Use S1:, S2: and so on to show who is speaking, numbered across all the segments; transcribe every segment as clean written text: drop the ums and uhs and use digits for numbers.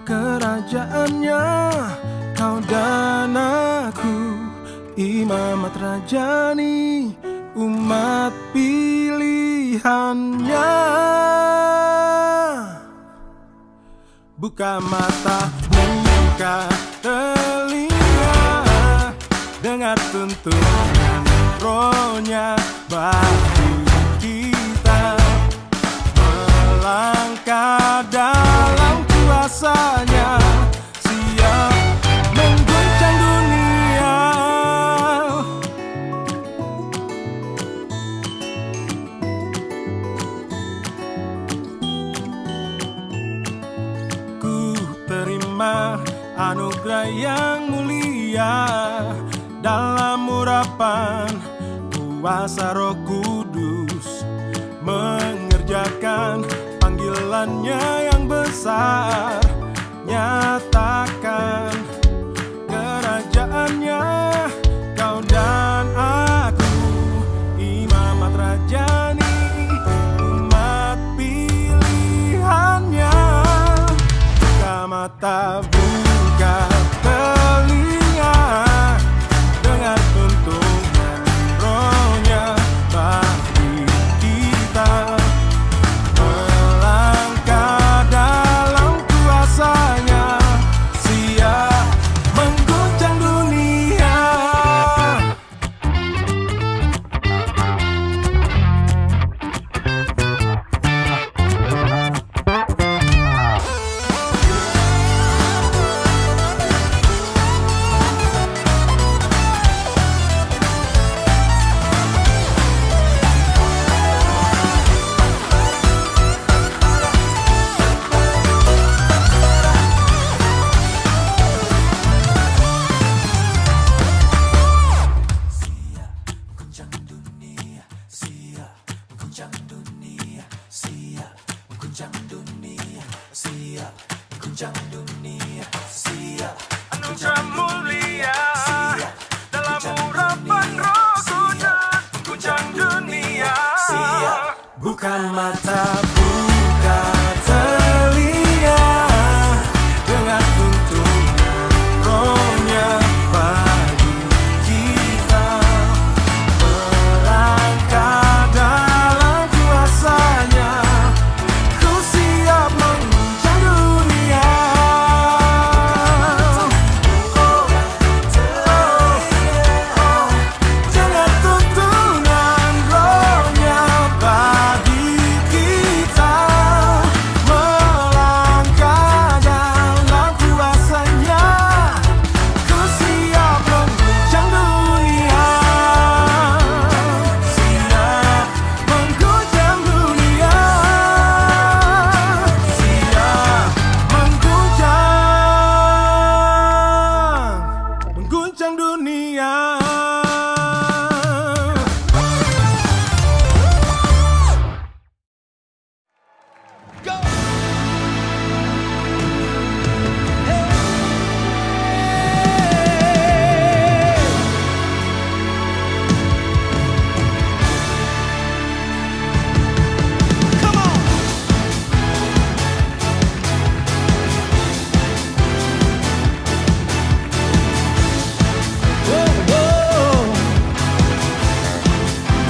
S1: kerajaannya, kau dan aku, imamat rajani, umat pilihannya. Buka mata, buka telinga, dengar tuntunan rohnya bagi kita melangkah dalam kuasanya, siap mengguncang dunia. Ku terima anugerah yang mulia dalam urapan kuasa Roh Kudus, mengerjakan panggilannya yang besar, nyatakan kerajaannya, kau dan aku, imamat rajani, umat pilihannya. Buka mata, buka telinga, dengar tuntunan rohnya bagi kita melangkah dalam kuasanya, siap mengguncang dunia. Anugerah mulia dalam urapan Roh Kudus, mengguncang dunia. Bukan mata, buka telinga, dengar tuntunan rohnya bagi kita melangkah dalam kuasanya, ku siap mengguncang dunia. Dengar tuntunan rohnya bagi kita melangkah dalam kuasanya, ku siap mengguncang dunia. Siap mengguncang dunia, siap mengguncang dunia.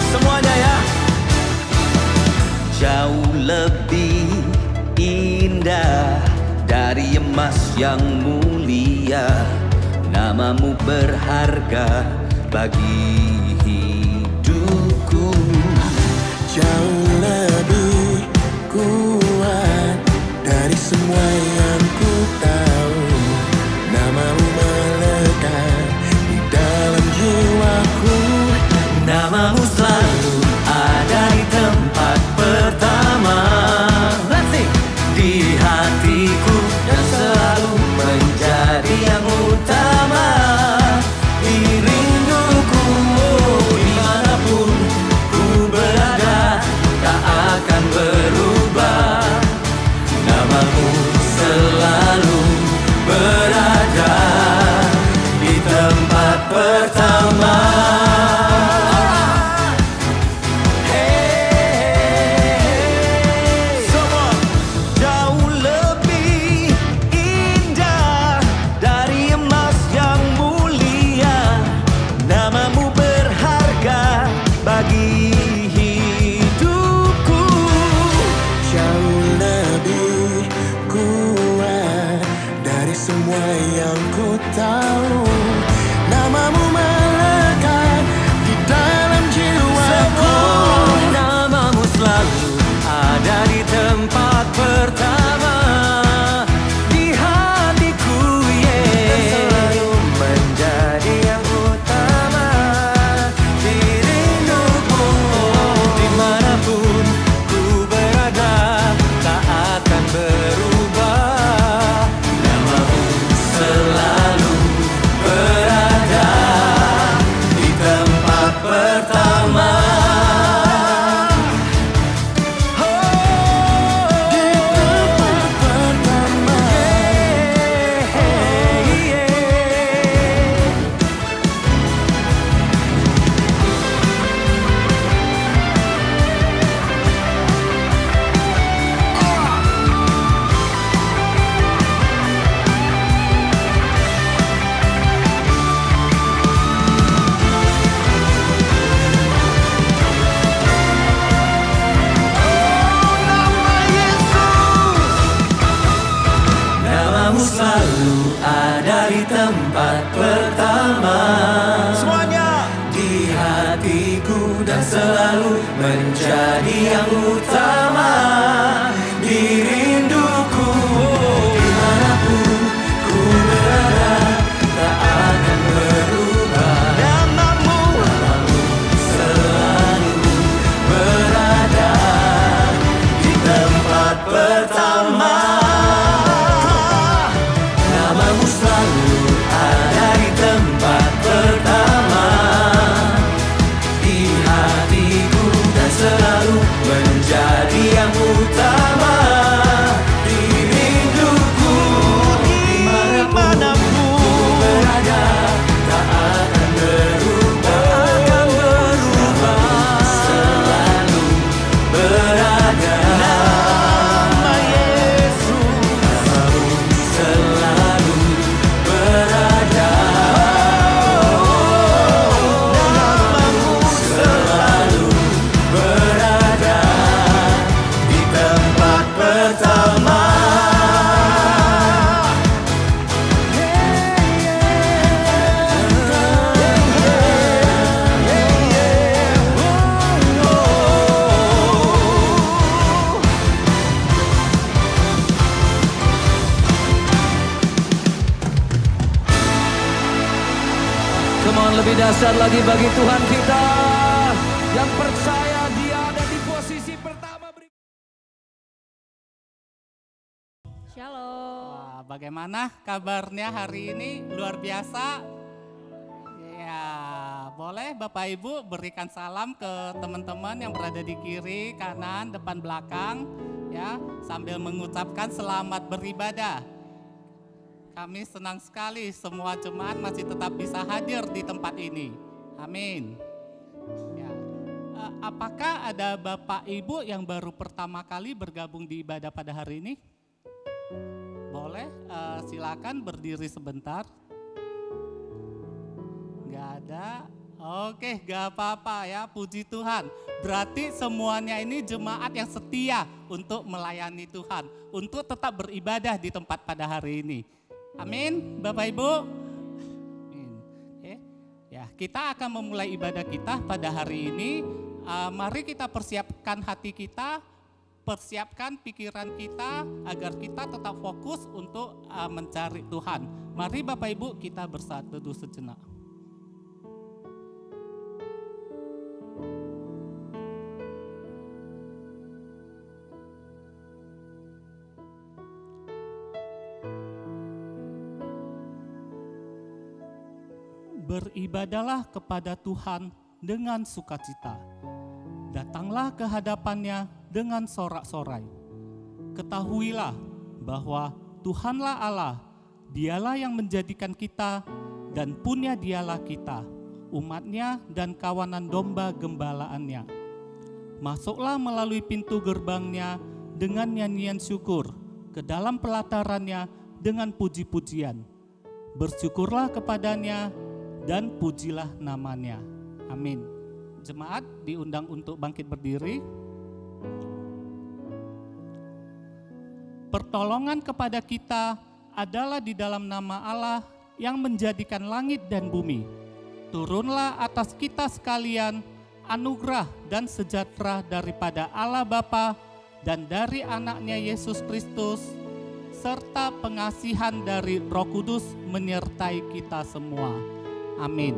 S2: Semuanya ya. Jauh lebih indah dari emas yang mulia, namamu berharga bagi hidupku.
S1: Jauh lebih kuat dari semua yang ku tahu, namamu melekat di dalam jiwaku.
S2: Namamu selalu ada di tempat pertama, di hatiku, dan selalu menjadi yang utama. Di rinduku, dimanapun ku berada, tak akan berubah. Namamu selalu
S1: semua yang ku tahu. Namamu melekat di dalam jiwaku.
S2: Namamu selalu ada di tempat pertama di hatiku, dan selalu menjadi yang utama di rinduku. Dimanapun ku berada tak akan berubah. Namamu selalu berada di tempat pertama. Namamu selalu ada di tempat pertama. Semuanya di hatiku, dan selalu menjadi yang utama di rinduku. Dimanapun ku berada tak akan berubah. Namamu selalu berada di tempat pertama. Namamu selalu ada di tempat pertama di hatiku, dan selalu menjadi yang utama di rinduku. Dimanapun ku berada tak akan berubah, selalu berada. Nama Yesus, namamu selalu berada. Namamu selalu berada di tempat pertama. Come on, lebih dahsyat lagi bagi Tuhan kita yang percaya Dia ada di posisi pertama.
S3: Shalom.
S4: Wah, bagaimana kabarnya hari ini? Luar biasa. Ya, boleh Bapak Ibu berikan salam ke teman-teman yang berada di kiri, kanan, depan, belakang, ya, sambil mengucapkan selamat beribadah. Kami senang sekali semua jemaat masih tetap bisa hadir di tempat ini. Amin. Ya. Apakah ada Bapak Ibu yang baru pertama kali bergabung di ibadah pada hari ini? Boleh, silakan berdiri sebentar. Nggak ada. Oke, nggak apa-apa ya, puji Tuhan. Berarti semuanya ini jemaat yang setia untuk melayani Tuhan, untuk tetap beribadah di tempat pada hari ini. Amin, Bapak Ibu. Amin. Oke. Ya, kita akan memulai ibadah kita pada hari ini. Mari kita persiapkan hati kita, persiapkan pikiran kita agar kita tetap fokus untuk mencari Tuhan. Mari Bapak Ibu kita bersatu teduh sejenak. Beribadalah kepada Tuhan dengan sukacita. Datanglah ke hadapannya dengan sorak-sorai. Ketahuilah bahwa Tuhanlah Allah, Dialah yang menjadikan kita dan punya Dialah kita, umatnya dan kawanan domba gembalaannya. Masuklah melalui pintu gerbangnya dengan nyanyian syukur, ke dalam pelatarannya dengan puji-pujian. Bersyukurlah kepadanya dan pujilah namanya. Amin. Jemaat diundang untuk bangkit berdiri. Pertolongan kepada kita adalah di dalam nama Allah yang menjadikan langit dan bumi. Turunlah atas kita sekalian anugerah dan sejahtera daripada Allah Bapa dan dari anaknya Yesus Kristus, serta pengasihan dari Roh Kudus menyertai kita semua. Amin.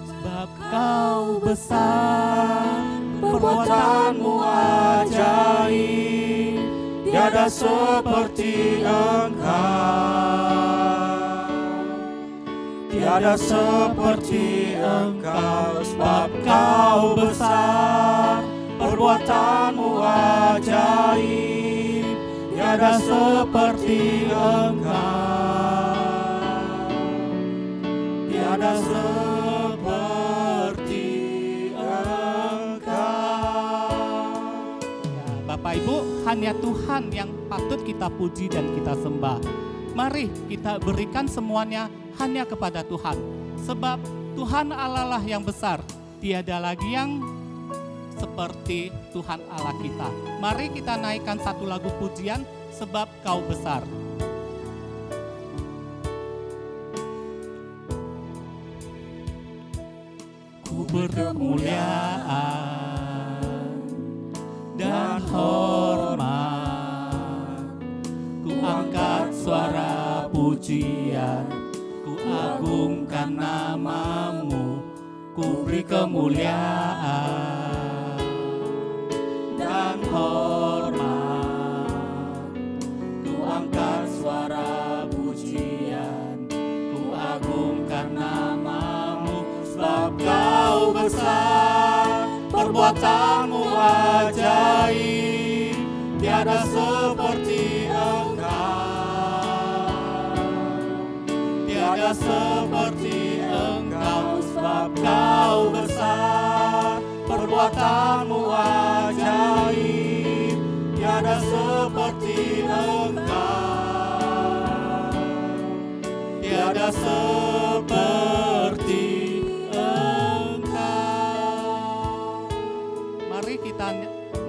S4: Sebab Kau besar,
S1: Perbuatanmu ajaib, tiada seperti Engkau. Tiada seperti Engkau, sebab Kau besar, perbuatanmu ajaib, tiada seperti Engkau. Tiada seperti Engkau.
S4: Bapak Ibu, hanya Tuhan yang patut kita puji dan kita sembah. Mari kita berikan semuanya hanya kepada Tuhan. Sebab Tuhan Allah lah yang besar. Tiada lagi yang seperti Tuhan Allah kita. Mari kita naikkan satu lagu pujian, Sebab Kau Besar. Ku berkemuliaan dan hormat, ku angkat suara pujian, ku agungkan namamu, ku beri kemuliaan dan hormat, ku angkat suara pujian, ku agungkan namamu, sebab Kau besar, perbuatanmu ajaib, tiada seperti Engkau. Tiada seperti Engkau, sebab Kau besar, perbuatanmu ajaib, tiada seperti Engkau. Tiada seperti Engkau. Mari kita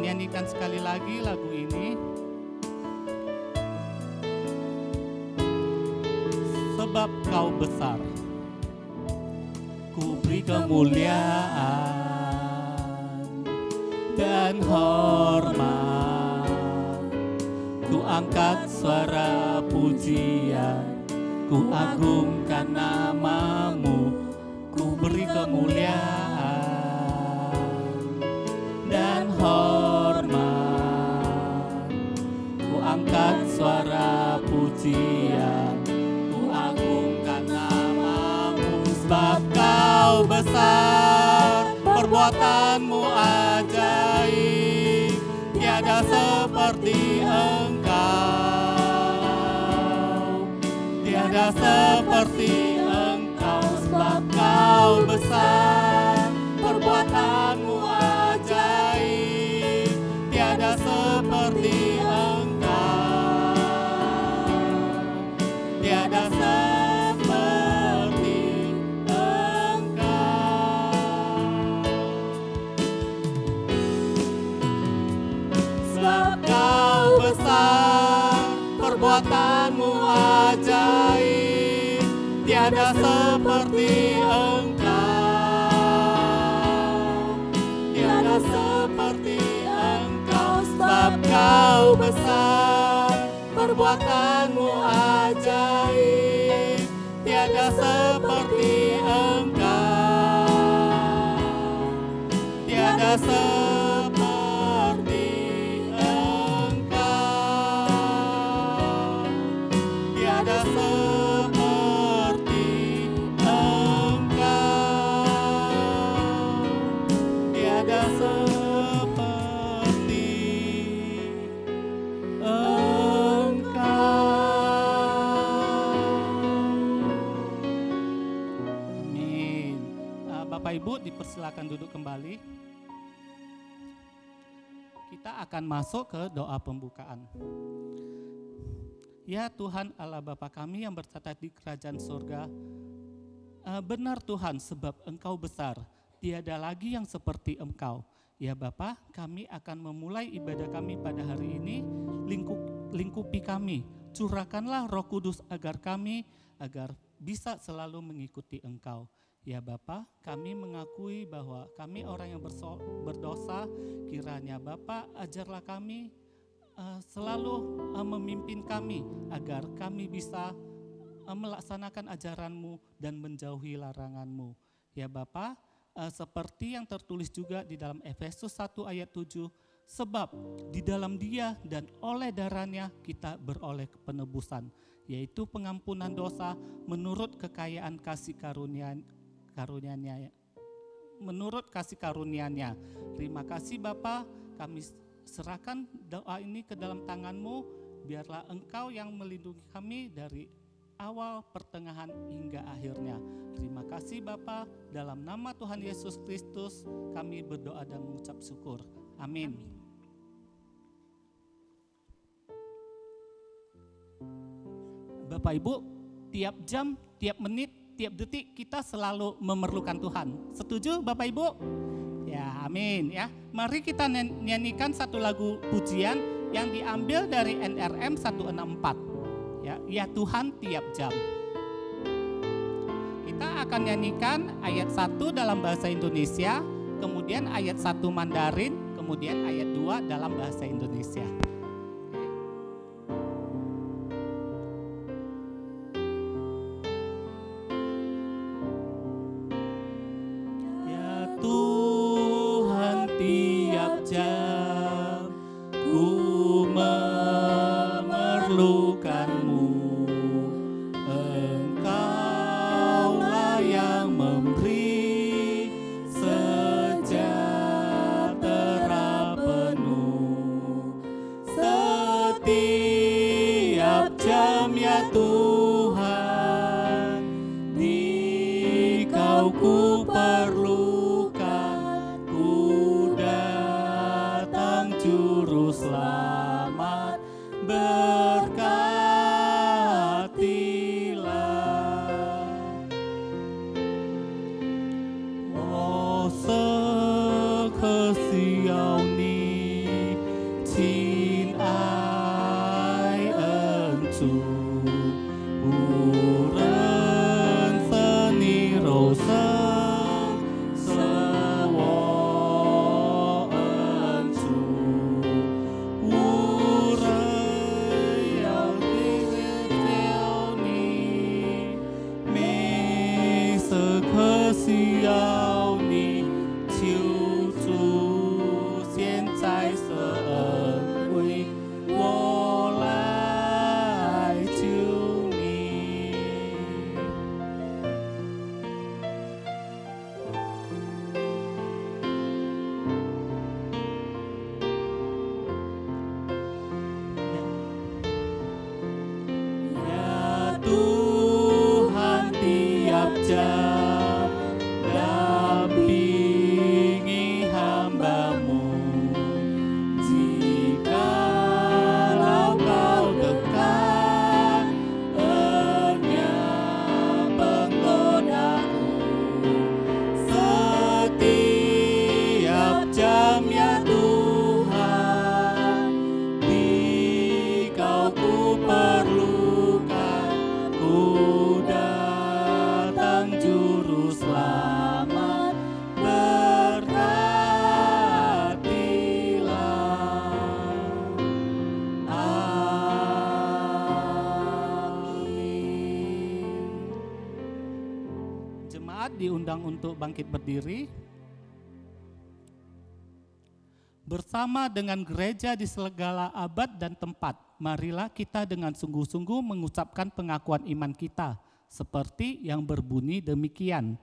S4: nyanyikan sekali lagi lagu ini. Sebab Kau besar, ku beri kemuliaan dan hormat, ku angkat suara pujian, ku agungkan namamu, ku beri kemuliaan dan hormat, ku angkat suara pujian, agungkan namamu, sebab Kau besar, perbuatanmu ajaib, tiada seperti Engkau. Tiada seperti Engkau, sebab Kau besar, perbuatanmu ajaib, tiada seperti Engkau. Tiada seperti Engkau. Sebab Kau besar, perbuatanmu ajaib, tiada seperti Engkau. Tiada seperti Engkau, sebab Kau besar, perbuatanmu ajaib, tiada seperti Engkau. Tiada seperti Engkau. Tiada seperti Engkau. Tiada seperti Engkau. Amin. Bapak Ibu dipersilakan duduk kembali. Kita akan masuk ke doa pembukaan. Ya Tuhan Allah Bapa kami yang bertata di kerajaan surga, benar Tuhan sebab Engkau besar, tiada lagi yang seperti Engkau. Ya Bapa, kami akan memulai ibadah kami pada hari ini, lingkupi kami, curahkanlah Roh Kudus agar bisa selalu mengikuti Engkau. Ya Bapa, kami mengakui bahwa kami orang yang berdosa, kiranya Bapa ajarlah kami selalu memimpin kami agar kami bisa melaksanakan ajaran-Mu dan menjauhi larangan-Mu. Ya Bapa, seperti yang tertulis juga di dalam Efesus 1 ayat 7, sebab di dalam Dia dan oleh darahnya kita beroleh penebusan, yaitu pengampunan dosa menurut kekayaan kasih karunia-Nya. Menurut kasih karunia-Nya. Terima kasih Bapa, kami serahkan doa ini ke dalam tangan-Mu, biarlah Engkau yang melindungi kami dari awal, pertengahan, hingga akhirnya. Terima kasih Bapa, dalam nama Tuhan Yesus Kristus kami berdoa dan mengucap syukur. Amin. Bapak Ibu, tiap jam, tiap menit, tiap detik kita selalu memerlukan Tuhan. Setuju Bapak Ibu? Ya, amin ya. Mari kita nyanyikan satu lagu pujian yang diambil dari NRM 164. Ya Tuhan tiap jam. Kita akan nyanyikan ayat 1 dalam bahasa Indonesia, kemudian ayat 1 Mandarin, kemudian ayat 2 dalam bahasa Indonesia. Ya Tuhan tiap jam ku memerlukan-Mu. Engkaulah yang memberi sejahtera penuh. Setiap jam ya Tuhan, Dikau ku perlukan. Ku datang Juru Selamat, berkatilah. Oh sekesiau ni chin ai encu uren seni roseng sewo encu sekesiau你求主现在是恩惠，我来求你。Ya Tuhan tiap jam dampingi hamba-Mu. Jikalau Kau dekat, enyah penggodaku. Setiap jam ya Tuhan, Dikau ku perlukan. Ku datang Juru Selamat, berkatilah. Amin. Jemaat diundang untuk bangkit berdiri. Bersama dengan gereja di segala abad dan tempat, marilah kita dengan sungguh-sungguh mengucapkan pengakuan iman kita, seperti yang berbunyi demikian.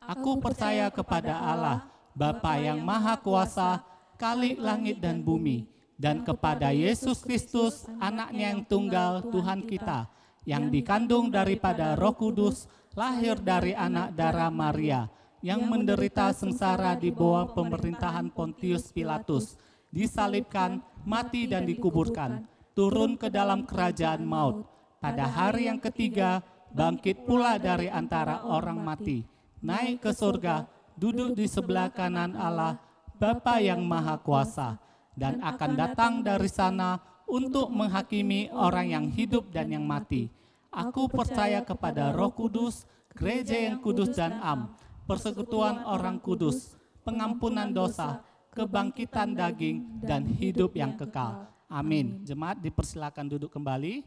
S4: Aku percaya kepada Allah, Bapa yang Maha Kuasa, Khalik langit dan bumi, dan kepada Yesus Kristus, Anaknya yang tunggal, Tuhan kita, yang dikandung daripada Roh Kudus, lahir dari anak darah Maria, yang menderita sengsara di bawah pemerintahan Pontius Pilatus, disalibkan, mati dan dikuburkan, turun ke dalam kerajaan maut. Pada hari yang ketiga, bangkit pula dari antara orang mati, naik ke surga, duduk di sebelah kanan Allah, Bapa yang Maha Kuasa, dan akan datang dari sana untuk menghakimi orang yang hidup dan yang mati. Aku percaya kepada Roh Kudus, gereja yang kudus dan am, persekutuan orang kudus, pengampunan dosa, kebangkitan daging, dan hidup yang kekal. Amin. Jemaat dipersilakan duduk kembali.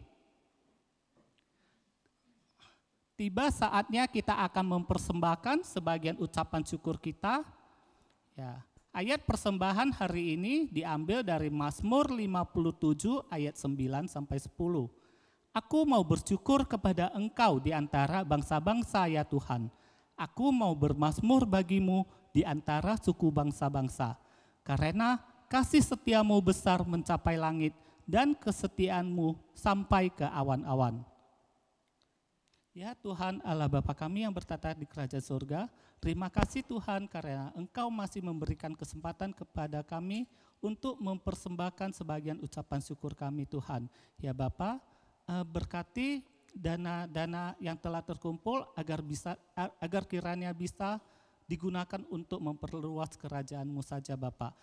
S4: Tiba saatnya kita akan mempersembahkan sebagian ucapan syukur kita. Ya, ayat persembahan hari ini diambil dari Mazmur 57 ayat 9 sampai 10. Aku mau bersyukur kepada Engkau di antara bangsa-bangsa ya Tuhan. Aku mau bermazmur bagimu di antara suku bangsa-bangsa. Karena kasih setiamu besar mencapai langit dan kesetiaanmu sampai ke awan-awan. Ya Tuhan Allah Bapa kami yang bertata di kerajaan surga, terima kasih Tuhan karena Engkau masih memberikan kesempatan kepada kami untuk mempersembahkan sebagian ucapan syukur kami Tuhan. Ya Bapa, berkati dana-dana yang telah terkumpul agar kiranya bisa digunakan untuk memperluas kerajaan-Mu saja Bapa.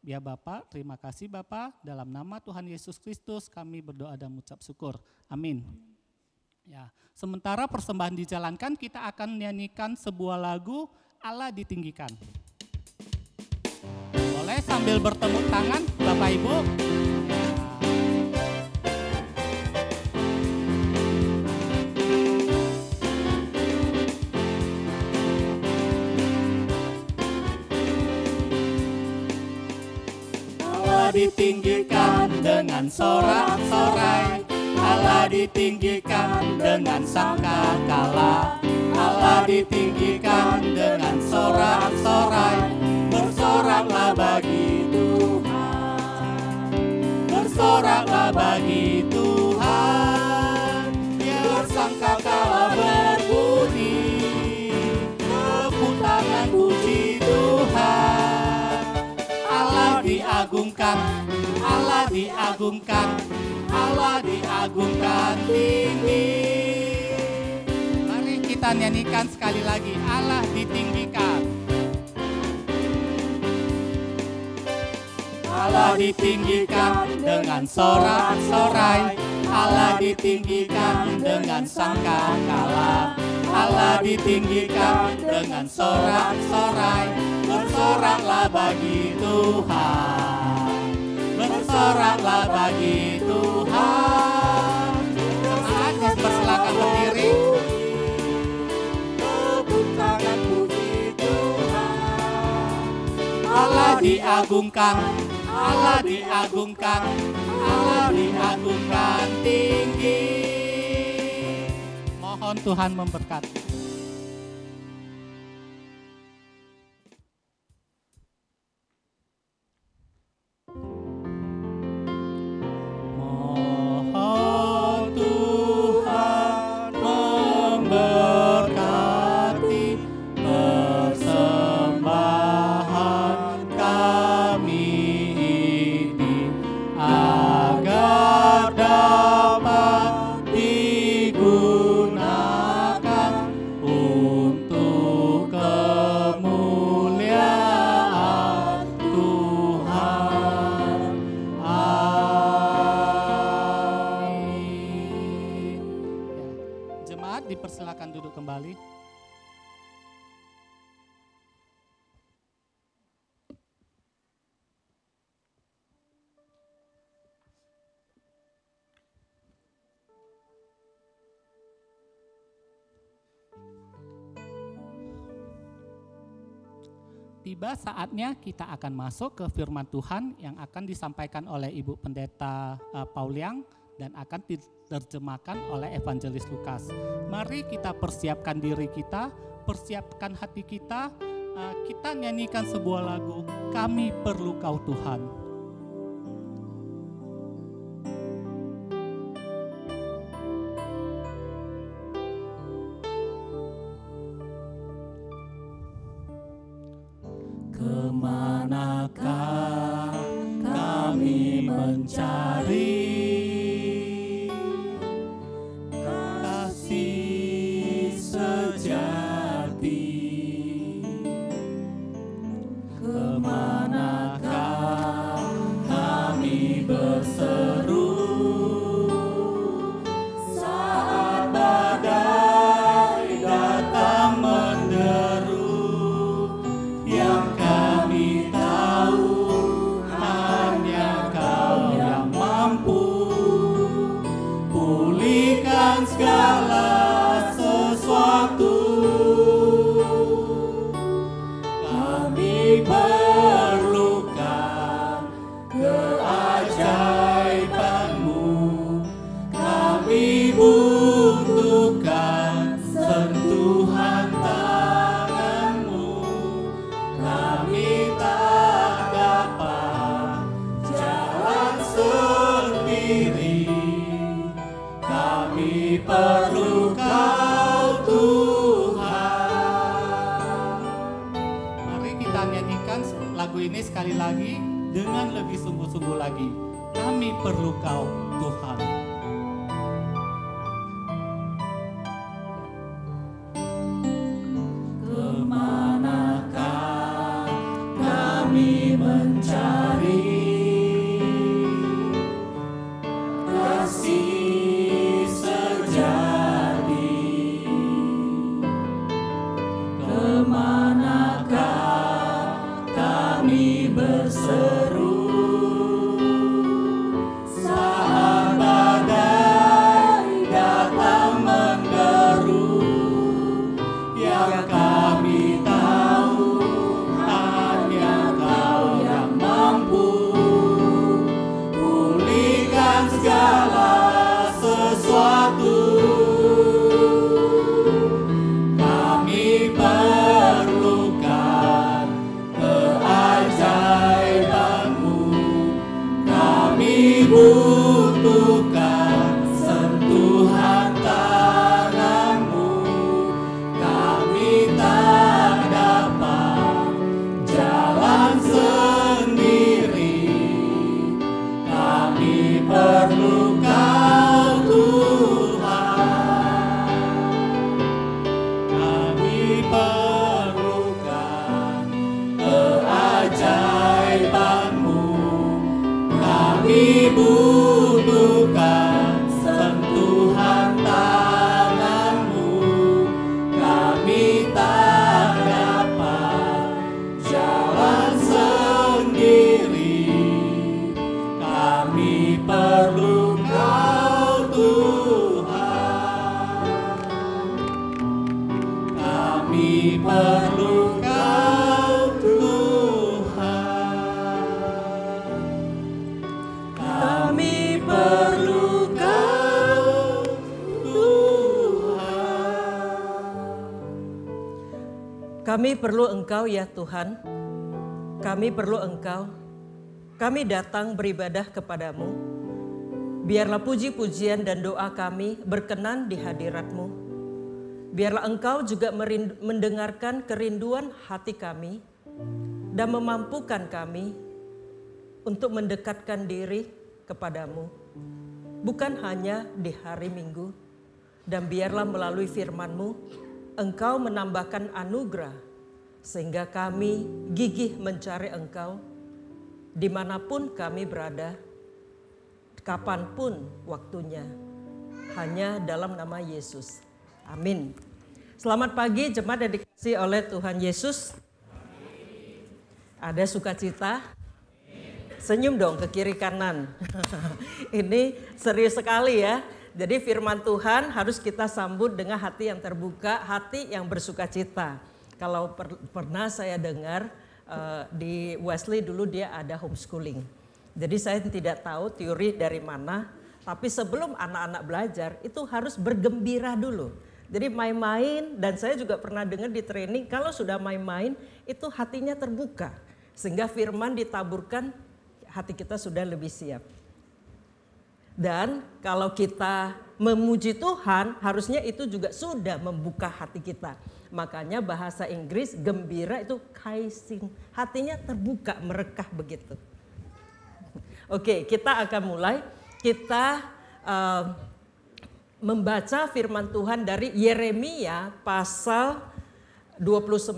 S4: Ya Bapa, terima kasih Bapa, dalam nama Tuhan Yesus Kristus kami berdoa dan mengucap syukur. Amin. Ya, sementara persembahan dijalankan, kita akan nyanyikan sebuah lagu Allah Ditinggikan. Boleh sambil bertepuk tangan, Bapak Ibu. Allah ditinggikan dengan sorak-sorai, Allah ditinggikan dengan sangkakala, Allah ditinggikan dengan sorak-sorai. Bersoraklah bagi Tuhan, bersoraklah bagi Tuhan. Biar sangkakala berbunyi, tepuk tangan puji Tuhan. Allah diagungkan, Allah diagungkan, Allah diagungkan tinggi. Mari kita nyanyikan sekali lagi, Allah ditinggikan. Allah ditinggikan dengan sorak-sorai, Allah ditinggikan dengan sangkakala, Allah ditinggikan dengan sorak-sorai. Bersoraklah bagi Tuhan, bersoraklah bagi Tuhan. Jemaat dipersilakan berdiri. Tepuk tangan puji Tuhan. Allah diagungkan, Allah diagungkan, Allah diagungkan tinggi. Mohon Tuhan memberkati. Dipersilakan duduk kembali. Tiba saatnya kita akan masuk ke firman Tuhan yang akan disampaikan oleh Ibu Pendeta Pauliang dan akan diterjemahkan oleh Evangelis Lukas. Mari kita persiapkan diri kita, persiapkan hati kita, kita nyanyikan sebuah lagu, Kami Perlu Kau Tuhan. Kemanakah kami mencari kasih sejati? Kemana
S1: berseru, saat badai datang menderu, yang kami tahu hanya Kau yang mampu pulihkan segala sesuatu. Kami perlukan keajaiban-Mu, kami butuhkan sentuhan tangan-Mu, kami tak dapat jalan sendiri, kami perlu Kau Tuhan.
S4: Mari kita nyanyikan lagu ini sekali lagi dengan lebih sungguh-sungguh lagi. Kami perlu Kau Tuhan.
S1: Kemanakah kami mencari kasih sejati? Kemanakah kami berseru saat badai datang menderu, yang kami tahu hanya Kau yang mampu pulihkan segala sesuatu. Kami perlukan keajaiban-Mu, kami butuhkan sentuhan tangan-Mu, kami tak dapat jalan sendiri, kami perlu Kau Tuhan. Kami perlukan keajaiban-Mu, kami butuhkan sentuhan tangan-Mu, kami tak dapat jalan sendiri, kami perlu Kau Tuhan. Kami perlu Kau Tuhan. Kami perlu Kau Tuhan.
S3: Kami perlu Engkau ya Tuhan, kami perlu Engkau, kami datang beribadah kepadamu. Biarlah puji-pujian dan doa kami berkenan di hadirat-Mu. Biarlah Engkau juga mendengarkan kerinduan hati kami dan memampukan kami untuk mendekatkan diri kepadamu. Bukan hanya di hari Minggu, dan biarlah melalui firman-Mu Engkau menambahkan anugerah sehingga kami gigih mencari Engkau dimanapun kami berada, kapanpun waktunya, hanya dalam nama Yesus. Amin. Selamat pagi jemaat yang dikasihi oleh Tuhan Yesus. Ada sukacita? Senyum dong ke kiri kanan. Ini serius sekali ya. Jadi firman Tuhan harus kita sambut dengan hati yang terbuka, hati yang bersukacita. Kalau pernah saya dengar di Wesley dulu dia ada homeschooling. Jadi saya tidak tahu teori dari mana, tapi sebelum anak-anak belajar itu harus bergembira dulu. Jadi main-main, dan saya juga pernah dengar di training kalau sudah main-main itu hatinya terbuka. Sehingga firman ditaburkan, hati kita sudah lebih siap. Dan kalau kita memuji Tuhan, harusnya itu juga sudah membuka hati kita. Makanya bahasa Inggris gembira itu kaising, hatinya terbuka, merekah begitu. Oke, kita akan mulai. Kita membaca firman Tuhan dari Yeremia pasal 29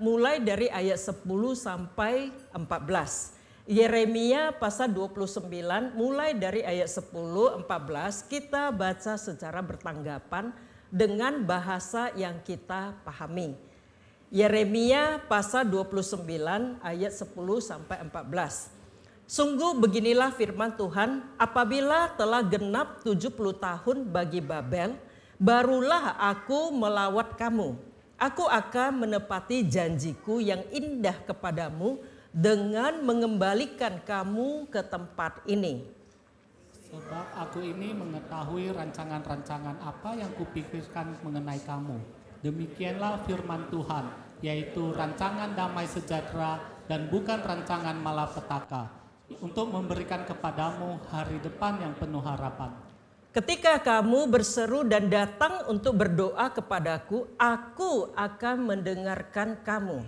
S3: mulai dari ayat 10 sampai 14. Yeremia pasal 29 mulai dari ayat 10-14 kita baca secara bertanggapan dengan bahasa yang kita pahami. Yeremia pasal 29 ayat 10-14. Sungguh beginilah firman Tuhan, apabila telah genap 70 tahun bagi Babel, barulah aku melawat kamu. Aku akan menepati janjiku yang indah kepadamu dengan mengembalikan kamu ke tempat ini.
S4: Sebab aku ini mengetahui rancangan-rancangan apa yang kupikirkan mengenai kamu. Demikianlah firman Tuhan, yaitu rancangan damai sejahtera dan bukan rancangan malapetaka, untuk memberikan kepadamu hari depan yang penuh harapan.
S3: Ketika kamu berseru dan datang untuk berdoa kepadaku, aku akan mendengarkan kamu.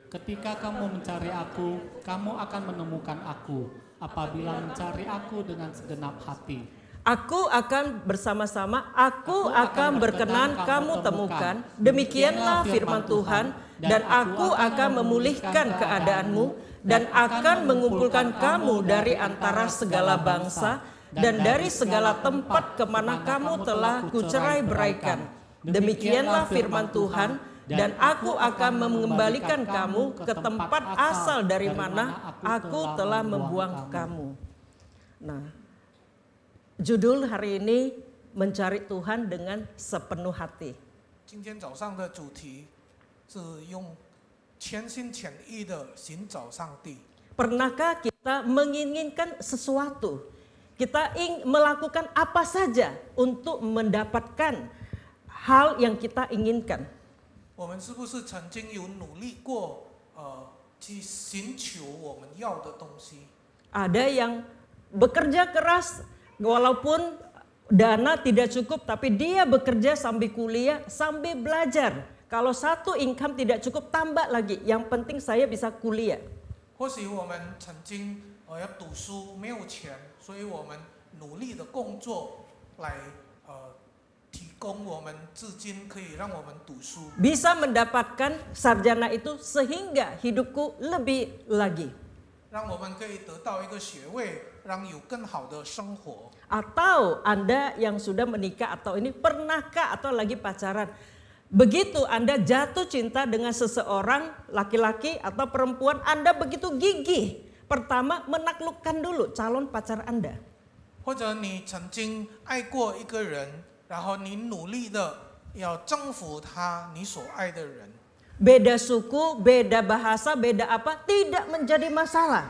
S4: Ketika kamu mencari aku, kamu akan menemukan aku, apabila mencari aku dengan segenap hati.
S3: Aku akan bersama-sama, aku akan berkenan kamu temukan. Demikianlah firman Tuhan, dan aku akan memulihkan keadaanmu, dan akan mengumpulkan kamu dari antara segala bangsa dan dari segala tempat kemana kamu telah kucerai beraikan. Demikianlah firman Tuhan, dan aku akan mengembalikan kamu ke tempat asal dari mana aku telah membuang kamu. Nah, judul hari ini mencari Tuhan dengan sepenuh hati.
S1: 今天早上的主题是用全心全意的寻找上帝。
S3: Pernahkah kita menginginkan sesuatu? Kita ingin melakukan apa saja untuk mendapatkan hal yang kita inginkan?
S1: 我们是不是曾经有努力过去寻求我们要的东西？
S3: Ada yang bekerja keras walaupun dana tidak cukup, tapi dia bekerja sambil kuliah, sambil belajar. Kalau satu income tidak cukup, tambah lagi. Yang penting saya bisa kuliah.
S1: 或许我们曾经要读书没有钱，所以我们努力的工作来提供我们资金，可以让我们读书。
S3: Bisa mendapatkan sarjana itu sehingga hidupku lebih lagi.
S1: 让我们可以得到一个学位，让有更好的生活。
S3: Atau Anda yang sudah menikah atau ini pernahkah atau lagi pacaran? Begitu Anda jatuh cinta dengan seseorang, laki-laki atau perempuan, Anda begitu gigih. Pertama menaklukkan dulu calon pacar Anda.
S1: 或者你曾经爱过一个人，然后你努力的要征服他你所爱的人。
S3: Beda suku, beda bahasa, beda apa, tidak menjadi masalah.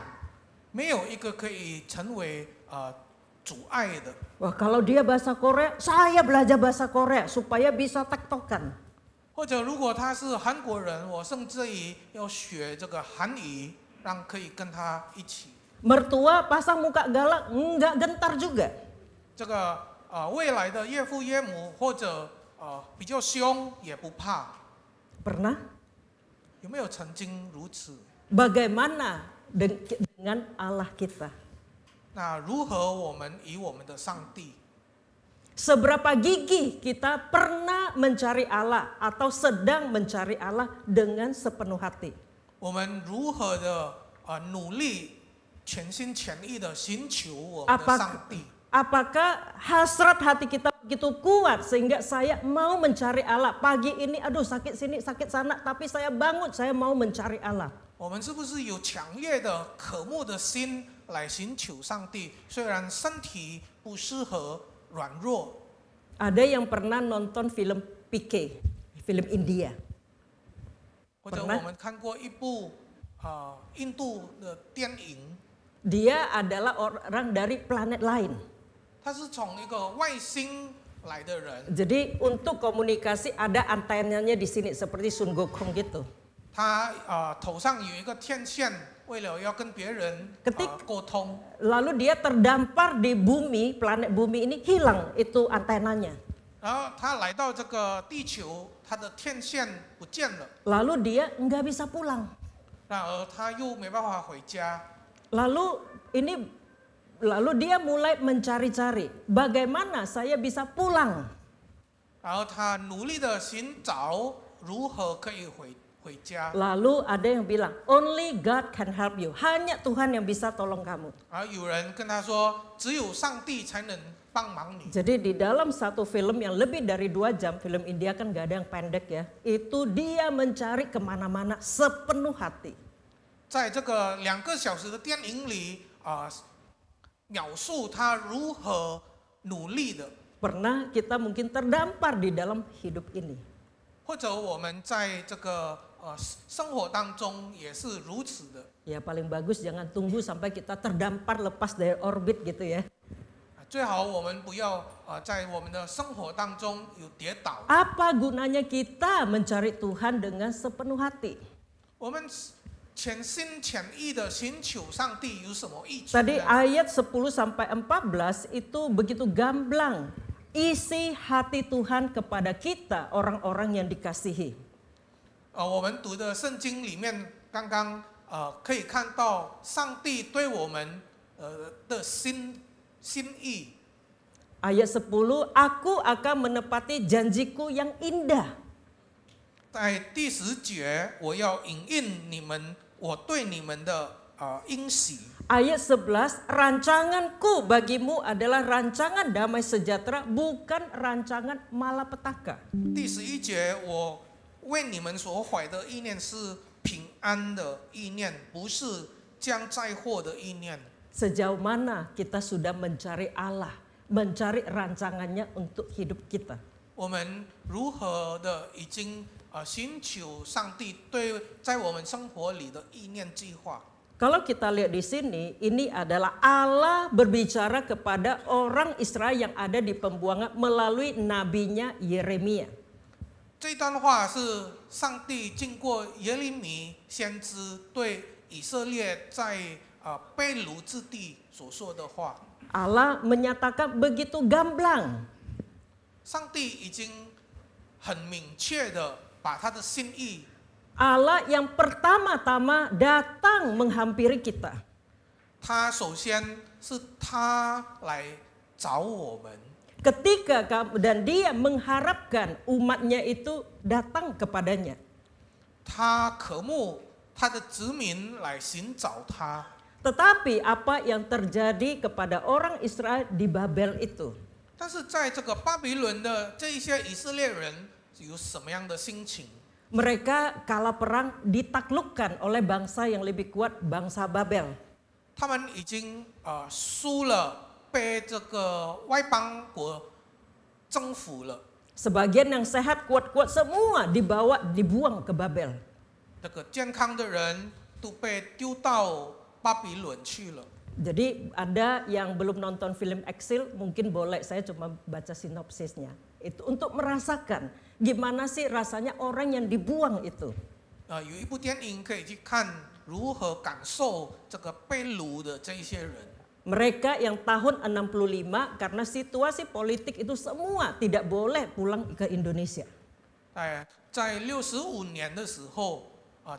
S1: 没有一个可以成为阻碍的。
S3: Wah, kalau dia bahasa Korea, saya belajar bahasa Korea supaya bisa tektokan.
S1: 或者如果他是韩国人，我甚至于要学这个韩语，让可以跟他一起。
S3: Mertua pasang muka galak, enggak gentar juga.
S1: 这个未来的岳父岳母或者比较凶也不怕。
S3: Pernah?
S1: 有没有曾经如此？
S3: Bagaimana dengan Allah kita?
S1: 那如何我们与我们的上帝？
S3: Seberapa gigih kita pernah mencari Allah atau sedang mencari Allah dengan sepenuh hati?
S1: 我们如何的努力，全心全意的寻求我们的上帝？
S3: Apakah hasrat hati kita begitu kuat sehingga saya mau mencari Allah? Pagi ini aduh sakit sini sakit sana, tapi saya bangun, saya mau mencari Allah.
S1: 我们是不是有强烈的渴慕的心来寻求上帝？虽然身体不适合软弱。
S3: Ada yang pernah nonton film PK, film India.
S1: 或者我们看过一部印度的电影，
S3: Dia adalah orang dari planet lain.
S1: 他是从一个外星来的人，
S3: Jadi untuk komunikasi ada antenanya di sini seperti Sun Gokong gitu.
S1: 他头上有一个天线，为了要跟别人沟通。
S3: Lalu dia terdampar di bumi, planet bumi ini hilang itu antenanya.
S1: 然后他来到这个地球，他的天线不见了，
S3: Lalu dia nggak bisa pulang.
S1: 然而他又没办法回家。
S3: Lalu dia mulai mencari-cari bagaimana saya bisa pulang.
S1: 然后他努力的寻找如何可以回家。
S3: Lalu ada yang bilang, only God can help you. Hanya Tuhan yang bisa tolong kamu.
S1: 而有人跟他说，只有上帝才能帮忙你。
S3: Jadi di dalam satu film yang lebih dari 2 jam, film India kan gak ada yang pendek ya. Itu dia mencari kemana-mana sepenuh hati.
S1: 在这个2个小时的电影里，描述他如何努力的。
S3: Pernah kita mungkin terdampar di dalam hidup ini.
S1: 或者我们在这个生活当中也是如此的。
S3: Ya paling bagus jangan tunggu sampai kita terdampar lepas dari orbit gitu ya.
S1: 最好我们不要在我们的生活当中有跌倒。
S3: Apa gunanya kita mencari Tuhan dengan sepenuh hati?
S1: 我们全心全意的寻求上帝有什么益处
S3: Tadi
S1: 呢？
S3: ayat 10 sampai 14 itu begitu gamblang. Isi hati Tuhan kepada kita orang-orang yang dikasihi.
S1: 我们读的圣经里面，刚刚可以看到上帝对我们的心意。
S3: Ayat 10, aku akan menepati janjiku yang indah.
S1: 在第10节，我要引印你们我对你们的应许。
S3: Ayat 11, rancanganku bagimu adalah rancangan damai sejahtera, bukan rancangan malapetaka.
S1: 第11节，我为你们所怀的意念是平安的意念，不是将灾祸的意念。
S3: Sejauh mana kita sudah mencari Allah, mencari rancangannya untuk hidup kita.
S1: 我们如何的已经寻求上帝对在我们生活里的意念计划？
S3: Kalau kita lihat di sini, ini adalah Allah berbicara kepada orang Israel yang ada di pembuangan melalui nabinya Yeremia.
S1: 这段话是上帝经过耶利米先知对以色列在被掳之地所说的话。
S3: Allah menyatakan begitu gamblang.
S1: 上帝已经很明确的把他的心意。
S3: Allah yang pertama-tama datang menghampiri kita.
S1: 他首先是他来找我们，
S3: Ketika dan dia mengharapkan umatnya itu datang kepadanya.
S1: 他渴慕他的子民来寻找他。
S3: Tetapi apa yang terjadi kepada orang Israel di Babel itu?
S1: 但是在这个巴比伦的这一些以色列人有什么样的心情？
S3: Mereka kalah perang ditaklukkan oleh bangsa yang lebih kuat, bangsa Babel.
S1: 他们已经输了，被这个外邦国征服了。
S3: Sebagian yang sehat, kuat-kuat semua dibuang ke Babel.
S1: 这个健康的人都被丢到巴比伦去了。
S3: Jadi ada yang belum nonton film Exil, mungkin boleh saya cuma baca sinopsisnya. Itu untuk merasakan gimana sih rasanya orang yang dibuang itu.
S1: 有一部电影可以去看如何感受这个被掳的这一些人。
S3: Mereka yang tahun 65 karena situasi politik itu semua tidak boleh pulang ke Indonesia.
S1: 在65年的时候，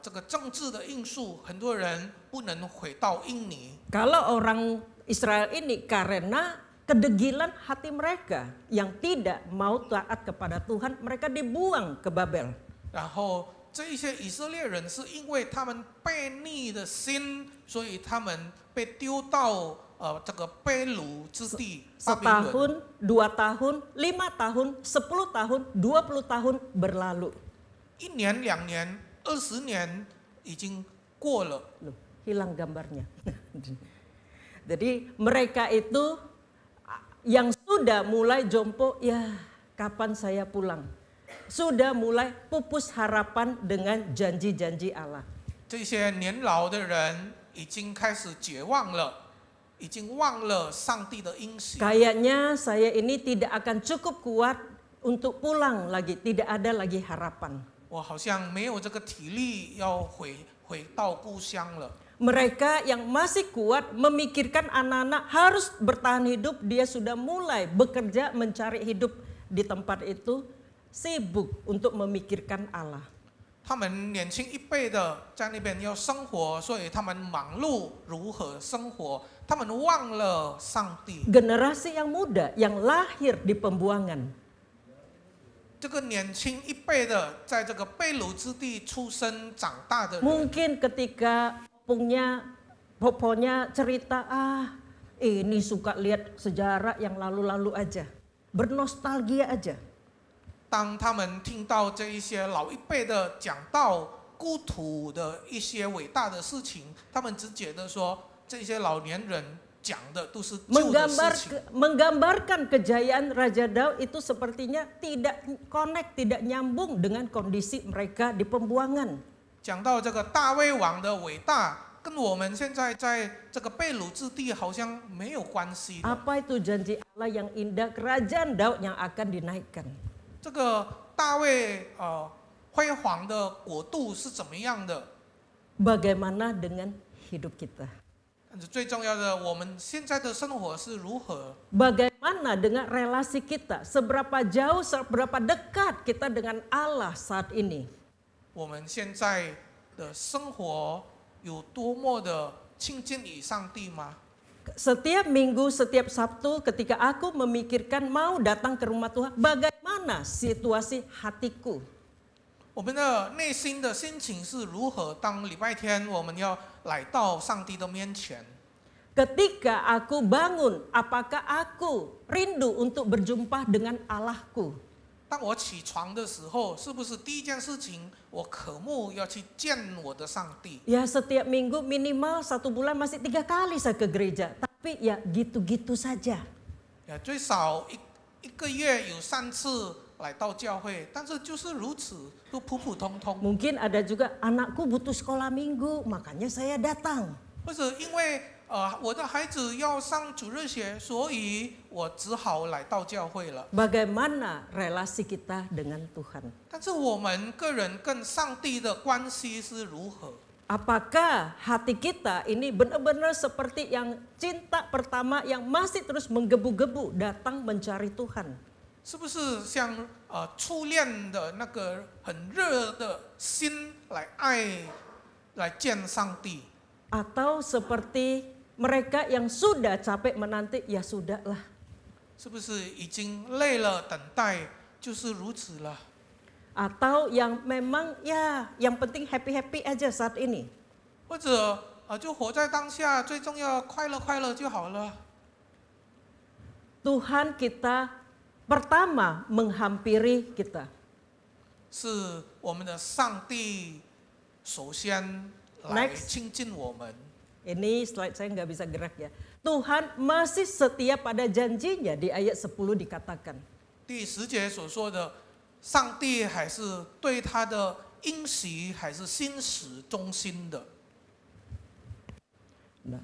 S1: 这个政治的因素，很多人不能回到印尼。
S3: Kalau orang Israel ini karena kedegilan hati mereka yang tidak mau taat kepada Tuhan, mereka dibuang ke Babel.
S1: 然后这一些以色列人是因为他们悖逆的心，所以他们被丢到这个被掳之地巴比伦。
S3: Setahun, 2 tahun, 5 tahun, 10 tahun, 20 tahun berlalu.
S1: 1年、2年、20年已经过了。
S3: Loh, hilang gambarnya. Jadi mereka itu yang sudah mulai jompo, ya kapan saya pulang? Sudah mulai pupus harapan dengan janji-janji Allah.
S1: 这些年老的人已经开始绝望了，已经忘了上帝的应许。
S3: Kayaknya saya ini tidak akan cukup kuat untuk pulang lagi, tidak ada lagi harapan.
S1: 我好像没有这个体力要回到故乡了。
S3: Mereka yang masih kuat memikirkan anak-anak harus bertahan hidup, dia sudah mulai bekerja mencari hidup di tempat itu, sibuk untuk memikirkan Allah.
S1: 他们年轻一辈的在那边要生活，所以他们忙碌如何生活，他们忘了上帝。
S3: Generasi yang muda yang lahir di pembuangan.
S1: 这个年轻一辈的，在这个被掳之地出生长大的人，
S3: Mungkin ketika poponya cerita, ini suka lihat sejarah yang lalu-lalu aja. Bernostalgia aja.
S1: 当他们听到这一些老一辈的讲到故土的一些伟大的事情，他们只觉得说这些老年人讲的都是旧的事情。
S3: Menggambarkan kejayaan Raja Daud itu sepertinya tidak connect, tidak nyambung dengan kondisi mereka di pembuangan.
S1: 讲到这个大卫王的伟大，跟我们现在在这个被掳之地好像没有关系的。
S3: Apa itu janji Allah yang indah, kerajaan Daud yang akan dinaikkan?
S1: 这个大卫辉煌的国度是怎么样的？
S3: Bagaimana dengan hidup kita?
S1: 但是最重要的，我们现在的生活是如何？
S3: Bagaimana dengan relasi kita? Seberapa jauh, seberapa dekat kita dengan Allah saat ini?
S1: 我们现在的生活有多么的亲近与上帝吗？
S3: Setiap minggu, setiap Sabtu ketika aku memikirkan mau datang ke rumah Tuhan, bagaimana situasi hatiku?
S1: 我们的内心的心情是如何？当礼拜天我们要来到上帝的面前，
S3: Ketika aku bangun, apakah aku rindu untuk berjumpa dengan Allahku?
S1: 当我起床的时候，是不是第一件事情我渴慕要去见我的上帝？
S3: Ya setiap minggu minimal 1 bulan masih 3 kali saya ke gereja. Tapi ya gitu-gitu saja.
S1: 最少一个月有3次来到教会，但是就是如此，都普普通通。
S3: Mungkin ada juga anakku butuh sekolah minggu, makanya saya datang.
S1: 或者因为我的孩子要上主日学，所以我只好来到教会了。
S3: Bagaimana relasi kita dengan Tuhan?
S1: 但是我们个人跟上帝的关系是如何？
S3: Apakah hati kita ini benar-benar seperti yang cinta pertama yang masih terus menggebu-gebu datang mencari Tuhan?
S1: 是不是像初恋的那个很热的心来爱，来见上帝？
S3: Atau seperti mereka yang sudah capek menanti, ya sudahlah.
S1: 是不是已经累了等待，就是如此了？
S3: Atau yang memang ya yang penting happy-happy aja saat ini.
S1: 或者就活在当下，最重要快乐快乐就好了。
S3: Tuhan kita pertama menghampiri kita.
S1: 是我们的上帝首先来亲近我们。
S3: Ini slide saya nggak bisa gerak ya. Tuhan masih setia pada janjinya, di ayat 10 dikatakan.
S1: 第10节所说的，上帝还是对他的应许还是心始忠心的。
S3: Nah,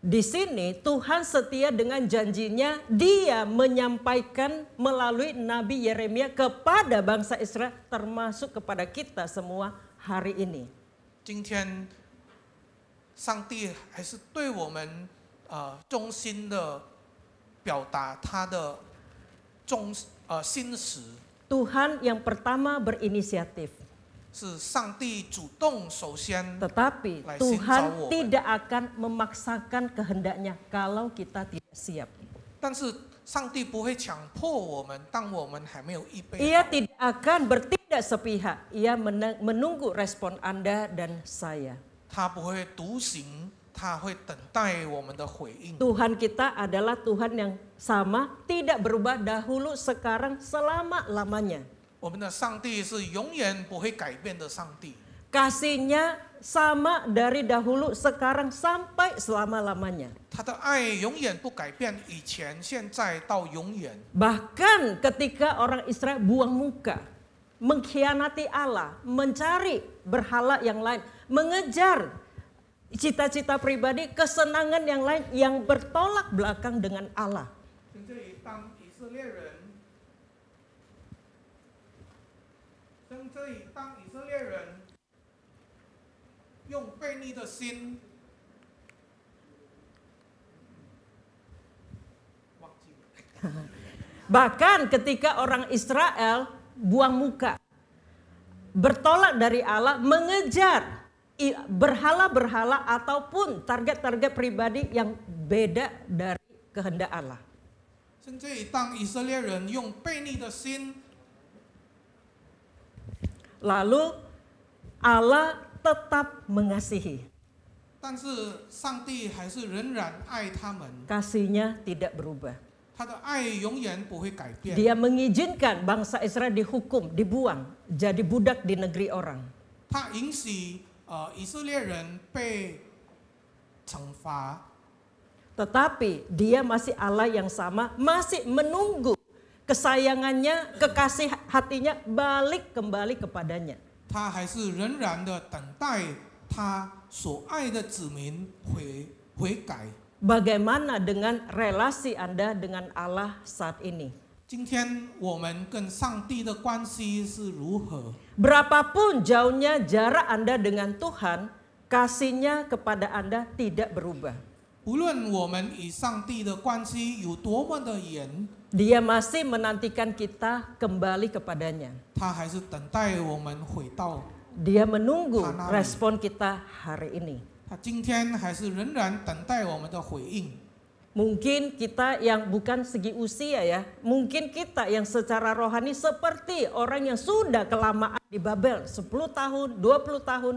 S3: di sini Tuhan setia dengan janjinya, Dia menyampaikan melalui Nabi Yeremia kepada bangsa Israel, termasuk kepada kita semua hari ini.
S1: 今天，上帝还是对我们忠心的表达他的心实。
S3: Tuhan yang pertama berinisiatif.
S1: 是上帝主动首先
S3: Tetapi
S1: 来寻找
S3: Tuhan
S1: 我们。
S3: tidak akan memaksakan kehendaknya kalau kita tidak siap.
S1: 但是上帝不会强迫我们，当我们还没有预备
S3: Ia
S1: 好。
S3: tidak akan bertindak sepihak. Ia menunggu respon Anda dan saya.
S1: 他不会独行，他会等待我们的回应。
S3: Tuhan kita adalah Tuhan yang sama, tidak berubah dahulu, sekarang, selama-lamanya.
S1: 我们的上帝是永远不会改变的上帝，
S3: Kasihnya sama dari dahulu, sekarang, sampai selama-lamanya.
S1: 他的爱永远不改变，以前、现在到永远。
S3: Bahkan ketika orang Israel buang muka, mengkhianati Allah, mencari berhala yang lain, mengejar cita-cita pribadi, kesenangan yang lain yang bertolak belakang dengan Allah.
S1: 甚至于当以色列人用悖逆的心，忘记了。
S3: Bahkan ketika orang Israel buang muka, bertolak dari Allah, mengejar berhala-berhala ataupun target-target pribadi yang beda dari kehendak Allah.
S1: 甚至于当以色列人用悖逆的心
S3: Lalu Allah tetap mengasihi.
S1: 但是上帝还是仍然爱他们，
S3: Kasihnya tidak berubah.
S1: 他的爱永远不会改变。
S3: Dia mengizinkan bangsa Israel dihukum, dibuang, jadi budak di negeri orang.
S1: 他允许以色列人被惩罚，
S3: Tetapi dia masih Allah yang sama, masih menunggu kesayangannya, kekasih hatinya balik kembali kepadanya.
S1: 他还是仍然的等待他所爱的子民悔改。
S3: Bagaimana dengan relasi Anda dengan Allah saat ini?
S1: 今天我们跟上帝的关系是如何？
S3: Berapapun jauhnya jarak Anda dengan Tuhan, kasihnya kepada Anda tidak berubah.
S1: 无论我们与上帝的关系有多么的远，
S3: Dia masih menantikan kita kembali kepadanya.
S1: 他还是等待我们回到
S3: Dia menunggu respon kita hari ini.
S1: 他今天还是仍然等待我们的回应。
S3: Mungkin kita yang bukan segi usia ya, mungkin kita yang secara rohani seperti orang yang sudah kelamaan di Babel 10 tahun, 20 tahun,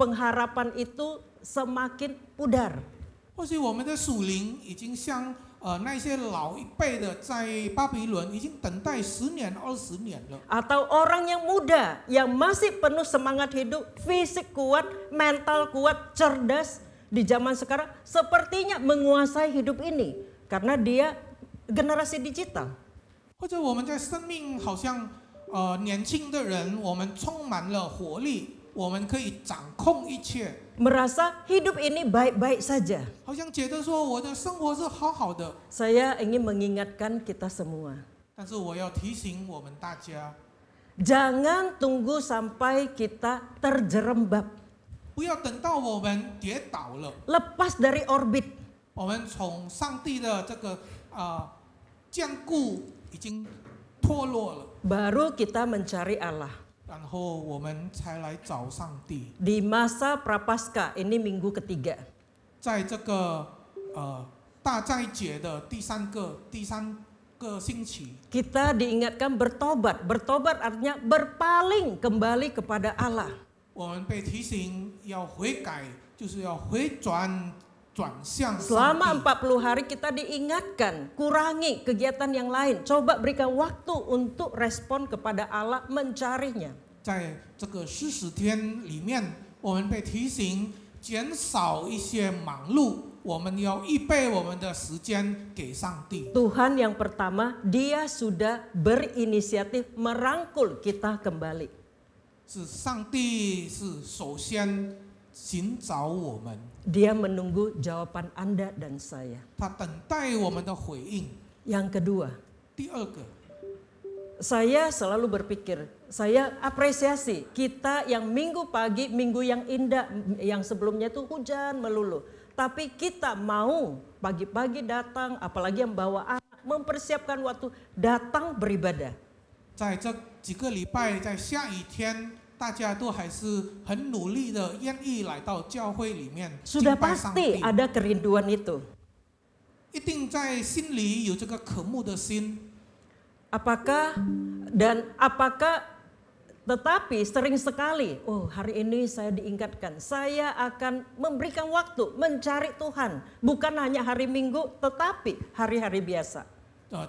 S3: pengharapan itu semakin pudar.
S1: 或许我们的属灵已经像那些老一辈的在巴比伦已经等待10年、20年了。
S3: Atau orang yang muda yang masih penuh semangat hidup, fisik kuat, mental kuat, cerdas di zaman sekarang sepertinya menguasai hidup ini karena dia generasi digital.
S1: 或者我们在生命好像年轻的人，我们充满了活力，我们可以掌控一切，
S3: Merasa hidup ini baik-baik saja.
S1: 好像觉得说我的生活是好好的。
S3: Saya ingin mengingatkan kita semua.
S1: 但是我要提醒我们大家，
S3: Jangan tunggu sampai kita terjerembab,
S1: 不要等到我们跌倒了，
S3: lepas dari orbit.
S1: 我们从上帝的这个坚固已经脱落了，
S3: Baru kita mencari Allah.
S1: 然后我们才来找上帝。
S3: Di masa Prapaskah, ini minggu ketiga.
S1: 在这个大斋节的第三个星期，
S3: Kita diingatkan bertobat. Bertobat artinya berpaling kembali kepada Allah.
S1: 我们被提醒要悔改，就是要转向上
S3: Selama
S1: 帝。
S3: 40 hari kita diingatkan, kurangi kegiatan yang lain. Coba berikan waktu untuk respon kepada Allah, mencarinya.
S1: 在这个40天里面，我们被提醒减少一些忙碌，我们要预备我们的时间给上帝。
S3: Tuhan yang pertama, dia sudah berinisiatif merangkul kita kembali.
S1: 是上帝是首先寻找我们，
S3: Dia menunggu jawaban Anda dan saya.
S1: 他等待我们的回应。
S3: Yang kedua,
S1: 第二个，
S3: saya selalu berpikir, saya apresiasi kita yang minggu pagi, minggu yang indah, yang sebelumnya itu hujan melulu. Tapi kita mau pagi-pagi datang, apalagi yang bawa anak, mempersiapkan waktu datang beribadah.
S1: 在这几个礼拜，在下雨天，大家都还是很努力的，愿意来到教会里面敬
S3: Sudah
S1: 拜上
S3: pasti
S1: 帝。
S3: ada kerinduan itu.
S1: 一定在心里有这个渴慕的心。
S3: Apakah tetapi sering sekali, oh hari ini saya diingatkan, saya akan memberikan waktu mencari Tuhan. Bukan hanya hari Minggu, tetapi hari-hari biasa.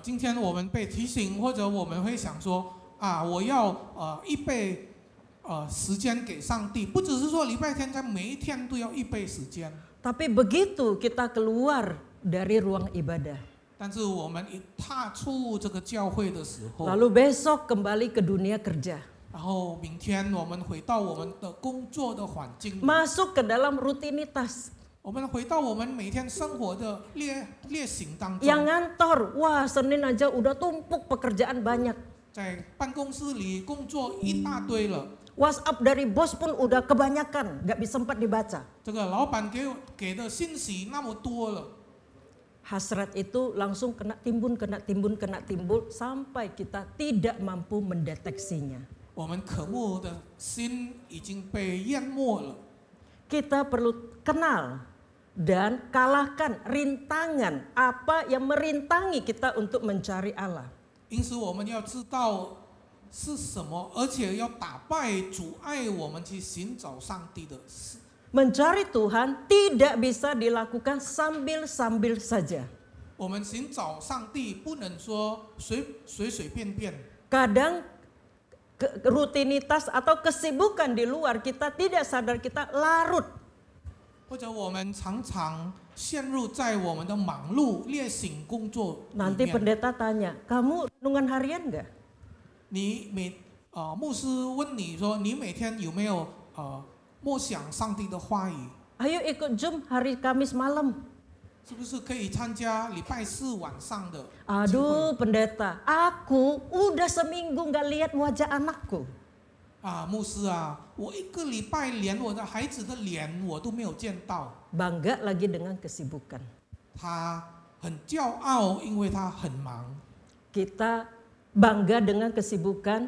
S1: 今天我们被提醒，或者我们会想说我要预备时间给上帝，不只是说礼拜天，在每一天都要预备时间。
S3: Tapi begitu kita keluar dari ruang ibadah,
S1: 但是我们一踏出这个教会的时候，
S3: lalu besok kembali ke dunia kerja,
S1: 然后明天我们回到我们的工作的环境里，
S3: masuk ke dalam rutinitas.
S1: 我们回到我们每天生活的列行当中。
S3: Yang ngantor, wah Senin aja udah tumpuk pekerjaan banyak.
S1: 在办公室里工作一大堆了，
S3: WhatsApp dari bos pun udah kebanyakan, gak bisa sempat dibaca.
S1: 这个老板给的信息那么多了，
S3: Hasrat itu langsung kena timbun sampai kita tidak mampu mendeteksinya.
S1: 我们渴慕的心已经被淹没了。
S3: Kita perlu kenal dan kalahkan rintangan apa yang merintangi kita untuk mencari Allah.
S1: 因此，我们要知道是什么，而且要打败阻碍我们去寻找上帝的事。
S3: Mencari Tuhan tidak bisa dilakukan sambil-sambil saja.
S1: 我们寻找上帝不能说随便便。
S3: Kadang rutinitas atau kesibukan di luar kita tidak sadar kita larut.
S1: 或者我们常常陷入在我们的忙碌、烈性工作里
S3: Nanti
S1: 面。
S3: pendeta tanya, kamu renungan harian nggak?
S1: 牧师问你说，你每天有没有默想上帝的话语？
S3: Ayo ikut Zoom hari Kamis malam.
S1: 是不是可以参加礼拜四晚上的？
S3: Aduh pendeta, aku udah seminggu nggak lihat wajah anakku.
S1: 牧师啊，我一个礼拜连我的孩子的脸我都没有见到。
S3: Bangga lagi dengan kesibukan.
S1: 他很骄傲，因为他很忙。
S3: Kita bangga dengan kesibukan,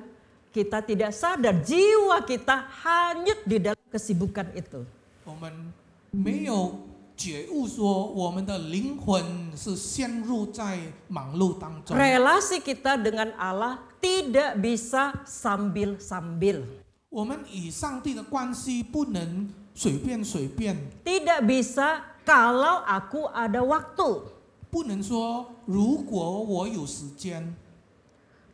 S3: kita tidak sadar jiwa kita hanyut di dalam kesibukan itu.
S1: 我们没有觉悟说，我们的灵魂是陷入在忙碌当中。
S3: Relasi kita dengan Allah tidak bisa sambil-sambil.
S1: 我们与上帝的关系不能随便。
S3: Tidak bisa kalau aku ada waktu.
S1: 不能说如果我有时间。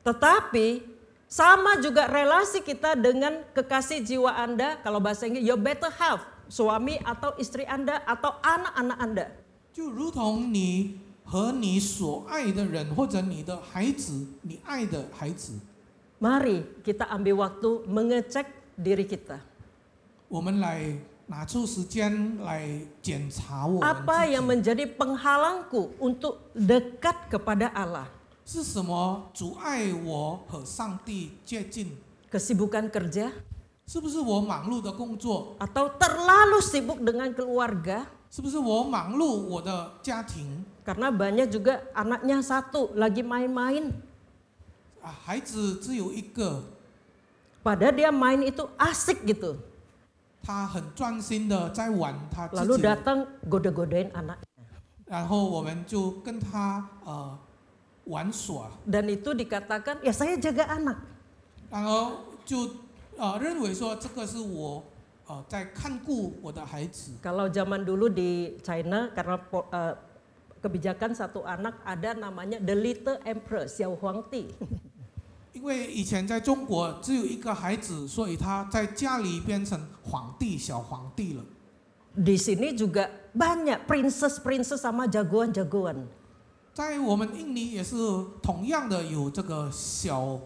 S3: Tetapi sama juga relasi kita dengan kekasih jiwa Anda, kalau bahasa Inggris, your better half, suami atau istri Anda atau anak-anak Anda.
S1: 就如同你和你所爱的人，或者你的孩子，你爱的孩子。
S3: Mari kita ambil waktu mengecek diri kita.
S1: 我们来拿出时间来检查我们
S3: Apa
S1: 自己
S3: yang menjadi penghalangku untuk dekat kepada Allah?
S1: 是什么阻碍我和上帝接近？
S3: Kesibukan kerja?
S1: 是不是我忙碌的工作？
S3: Atau terlalu sibuk dengan keluarga?
S1: 是不是我忙碌我的家庭？
S3: Karena banyak juga anaknya satu lagi main-main.
S1: 孩子只有一个，
S3: Padahal dia main itu asik gitu.
S1: 他很专心的在玩他自
S3: Lalu
S1: 己，
S3: datang goda-godain anak.
S1: 然后我们就跟他玩耍，
S3: Dan itu dikatakan, ya saya jaga anak.
S1: 然后就认为说这个是我在看顾我的孩子。
S3: Kalau zaman dulu di China, karena kebijakan satu anak ada namanya The Little Emperor Xiao Huangdi.
S1: 因为以前在中国只有一个孩子，所以他在家里变成皇帝、小皇帝了。
S3: Di sini juga banyak princess sama jagoan-jagoan.
S1: 在我们印尼也是同样的有这个小，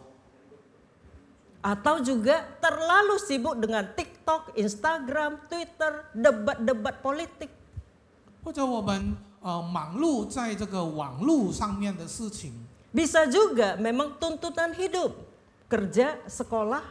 S3: Atau juga terlalu sibuk dengan TikTok, Instagram, Twitter, debat-debat politik.
S1: 或者我们忙碌在这个网络上面的事情。
S3: Bisa juga memang tuntutan hidup, kerja, sekolah,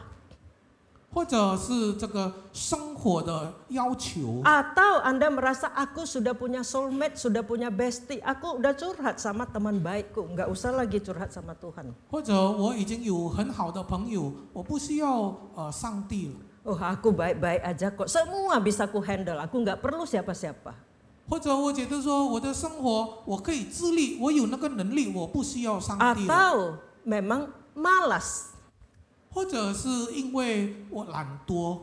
S1: 或者是这个生活的要求，
S3: atau Anda merasa aku sudah punya soulmate, sudah punya bestie, aku udah curhat sama teman baikku, nggak usah lagi curhat sama Tuhan.
S1: 或者我已经有很好的朋友，我不需要上帝了。
S3: Oh aku baik-baik aja kok, semua bisa ku handle, aku nggak perlu siapa-siapa.
S1: 或者我觉得说我的生活我可以自立，我有那个能力，我不需要上帝了。
S3: Atau memang malas,
S1: 或者是因为我懒惰，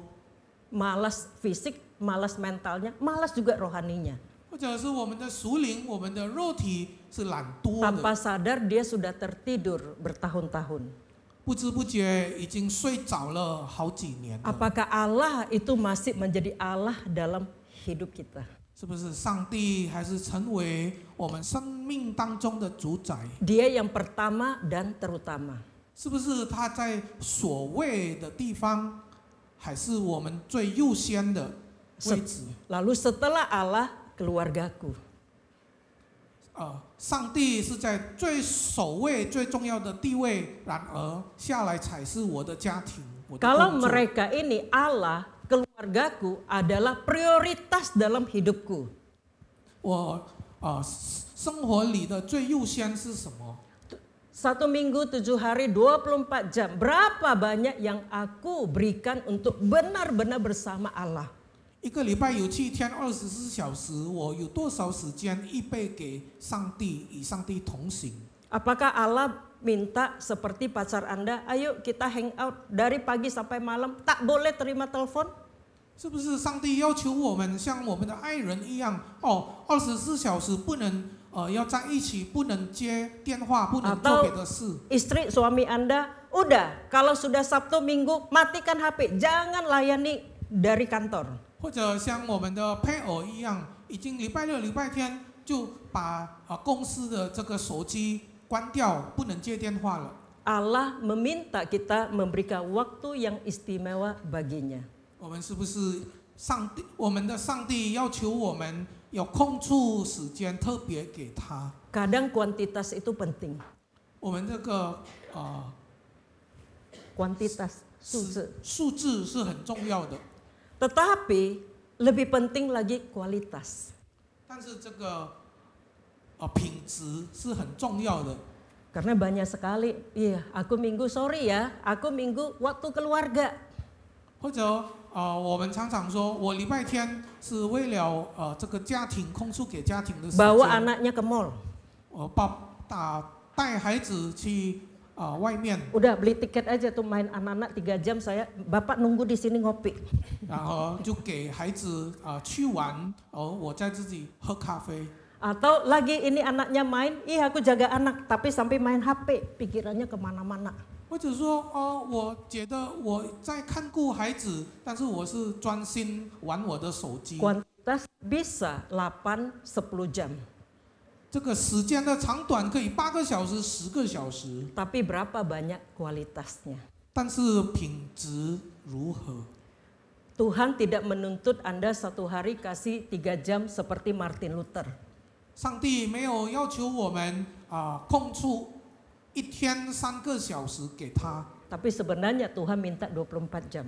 S3: malas fisik, malas mentalnya, malas juga rohaninya.
S1: 或者是我们的属灵，我们的肉体是懒惰
S3: Tanpa
S1: 的，
S3: sadar dia sudah tertidur bertahun-tahun.
S1: 不知不觉已经睡着了好几年了。
S3: Apakah Allah itu masih menjadi Allah dalam hidup kita?
S1: 是不是上帝还是成为我们生命当中的主宰？
S3: Dia yang pertama dan terutama.
S1: 是不是他在所谓的地方，还是我们最优先的位置？
S3: Lalu setelah Allah, keluargaku.
S1: 上帝是在最首位、最重要的地位，然而下来才是我的家庭。我的
S3: Kalau
S1: 工作
S3: mereka ini Allah, keluargaku adalah prioritas dalam hidupku.
S1: 我生活里的最优先是什么？
S3: 1 minggu 7 hari 24 jam. Berapa banyak yang aku berikan untuk benar-benar bersama Allah?
S1: 一个礼拜有7天24小时，我有多少时间预备给上帝，与上帝同行？
S3: Apakah Allah minta seperti pacar Anda, ayo kita hang out dari pagi sampai malam, tak boleh terima telepon?
S1: 是不是上帝要求我们像我们的爱人一样，24小时不能要在一起，不能接电话，不能做别的事？
S3: Istri suami Anda, udah kalau sudah Sabtu Minggu matikan HP, jangan layani dari kantor.
S1: 或者像我们的配偶一样，已经礼拜六、礼拜天就把公司的这个手机关掉，不能接电话了。
S3: Allah meminta kita memberikan waktu yang istimewa baginya.
S1: 我们是不是我们的上帝要求我们要空出时间，特别给他？
S3: Kadang kuantitas itu penting.
S1: 我们这个
S3: Kuantitas,
S1: 数字是很重要的，
S3: Tetapi lebih penting lagi kualitas.
S1: 但是这个品质是很重要的。
S3: Karena banyak sekali, iya aku minggu sorry ya, aku minggu waktu keluarga.
S1: 或者我们常常说，我礼拜天是为了这个家庭空出给家庭的时间。
S3: Bawa anaknya ke mall.
S1: 带孩子去外面。
S3: Udah beli tiket aja tuh main anak-anak 3 jam saya, bapak nunggu di sini ngopi.
S1: 然后就给孩子去玩，我在自己喝咖啡。
S3: Atau lagi ini anaknya main, iya aku jaga anak, tapi sampai main HP, pikirannya kemana-mana.
S1: 或者说我觉得我在看顾孩子，但是我是专心玩我的手机。
S3: Kuantitas bisa 8-10 jam.
S1: 这个时间的长短可以8个小时、10个小时，
S3: Tapi berapa banyak kualitasnya?
S1: 但是品质如何？
S3: Tuhan tidak menuntut Anda satu hari kasih 3 jam seperti Martin Luther.
S1: 上帝没有要求我们空出一天3个小时给他。
S3: Tapi sebenarnya Tuhan minta 24 jam.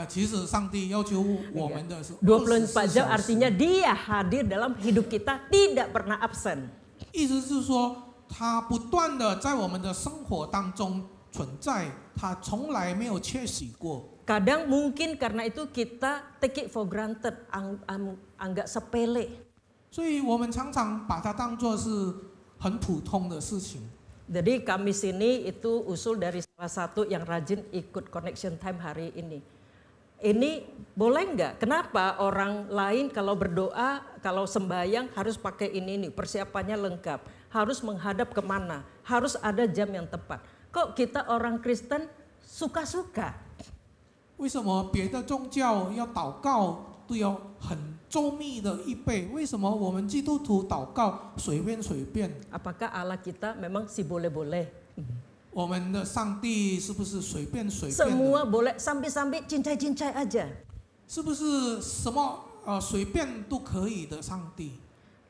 S1: 其实上帝要求我们的是
S3: 24 jam
S1: 24
S3: artinya dia hadir dalam hidup kita, tidak pernah absen.
S1: 意思是说，他不断的在我们的生活当中存在，他从来没有缺席过。
S3: Kadang mungkin karena itu kita take it for granted, anggap sepele.
S1: 所以我们常常把它当作是很普通的事情。
S3: Jadi kami sini itu usul dari salah satu yang rajin ikut connection time hari ini. Ini boleh nggak? Kenapa orang lain kalau berdoa, kalau sembahyang harus pakai ini persiapannya lengkap, harus menghadap kemana, harus ada jam yang tepat. Kok kita orang Kristen suka-suka?
S1: 为什么别的宗教要祷告都要很周密的预备？为什么我们基督徒祷告随便随便？
S3: Apakah Allah kita memang si boleh-boleh?
S1: 我们的上帝是不是随便随便
S3: Semua
S1: 的？
S3: boleh, sampai-sampai cincai-cincai aja.
S1: 是不是什么随便都可以的上帝？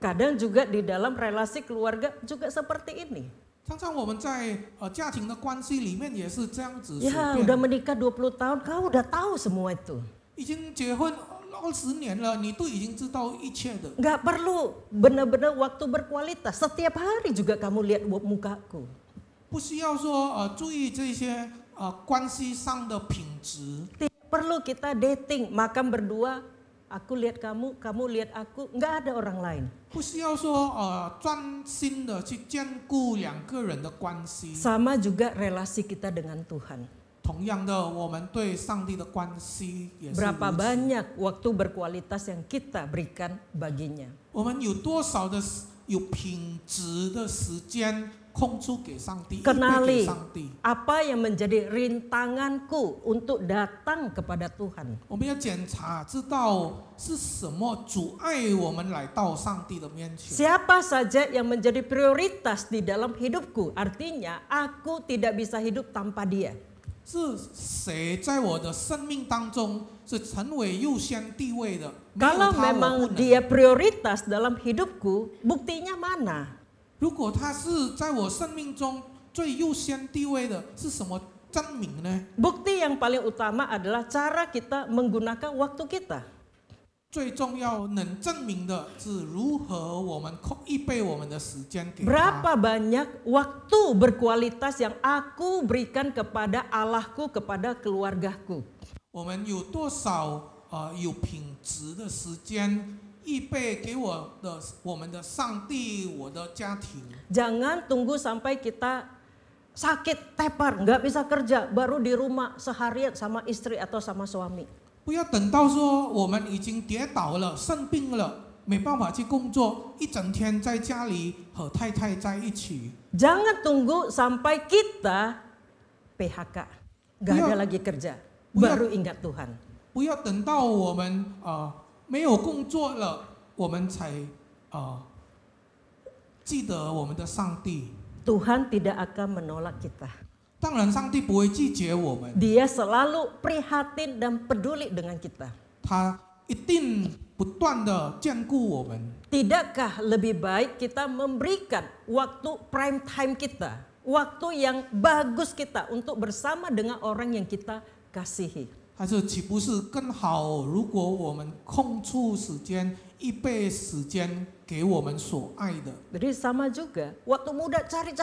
S3: Kadang juga di dalam relasi keluarga juga seperti ini.
S1: 常常我们在家庭的关系里面也是这样子随
S3: Ya
S1: 便。
S3: udah menikah 20 tahun, kau udah tahu semua itu.
S1: 已经结婚20年了，你都已经知道一切的。
S3: Nggak perlu benar-benar waktu berkualitas. Setiap hari juga kamu lihat mukaku.
S1: 不需要说注意这些关系上的品质。
S3: Tidak perlu kita dating, makan berdua. Aku lihat kamu, kamu lihat aku. Nggak ada orang lain.
S1: 不需要说专心的去兼顾2个人的关系。
S3: Sama juga relasi kita dengan Tuhan.
S1: 同样的，我们对上帝的关系也是如
S3: Berapa
S1: 此。
S3: banyak waktu berkualitas yang kita berikan baginya.
S1: 我们有多少的有品质的时间空出给上帝，预备给
S3: Kenali
S1: 上帝。
S3: apa yang menjadi rintanganku untuk datang kepada Tuhan.
S1: 我们要检查，知道是什么阻碍我们来到上帝的面前。
S3: Siapa saja yang menjadi prioritas di dalam hidupku, artinya aku tidak bisa hidup tanpa dia.
S1: 是谁在我的生命当中是成为优先地位的？没有
S3: Kalau
S1: 他我
S3: memang
S1: 不能。
S3: dia prioritas dalam hidupku, buktinya mana?
S1: 如果他是在我生命中最优先地位的，是什么证明呢？
S3: Bukti yang paling utama adalah cara kita menggunakan waktu kita.
S1: 最重要能证明的是如何我们预备我们的时间给他。
S3: Berapa banyak waktu berkualitas yang aku berikan kepada Allahku, kepada keluargaku.
S1: 我们有多少有品质的时间预备给我们的上帝，我的家庭。
S3: Jangan tunggu sampai kita sakit, tepar, nggak bisa kerja, baru di rumah seharian sama istri atau sama suami.
S1: 不要等到说我们已经跌倒了、生病了，没办法去工作，一整天在家里和太太在一起。
S3: Jangan tunggu sampai kita PHK, nggak ada lagi kerja, baru ingat Tuhan.
S1: 不要等到我们没有工作了，我们才记得我们的上帝。
S3: Tuhan tidak akan menolak kita.
S1: 当然，上帝不会拒绝我们，
S3: Dia selalu prihatin dan peduli dengan kita.
S1: 他一定不断的眷顾我们。
S3: Tidakkah lebih baik kita memberikan waktu prime time kita, waktu yang bagus kita untuk bersama dengan orang yang kita kasihi?
S1: 还是岂不是更好？如果我们空出时间、预备时间给我们所爱的。
S3: Jadi sama juga, waktu muda cari,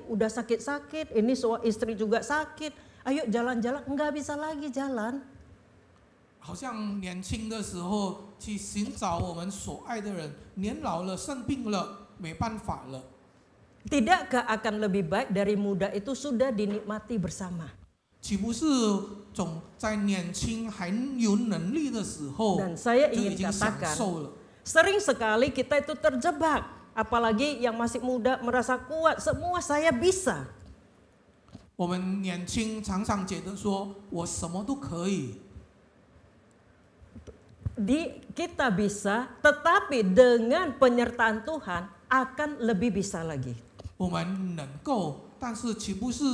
S3: udah sakit-sakit, ini istri juga sakit, ayo jalan-jalan, nggak bisa lagi jalan.
S1: 好像年轻的时候去寻找我们所爱的人，年老了生病了，没办法了。
S3: Tidakkah akan lebih baik dari muda itu sudah dinikmati bersama?
S1: 岂不是总在年轻还有能力的时候
S3: Dan saya
S1: 就已
S3: ingin
S1: 经享
S3: katakan,
S1: 受了？
S3: sering sekali kita itu terjebak, apalagi yang masih muda merasa kuat, semua saya bisa.
S1: 我们年轻常常觉得说我什么都可以，
S3: Kita bisa, tetapi dengan penyertaan Tuhan akan lebih bisa lagi.
S1: 我们能够，但是岂不是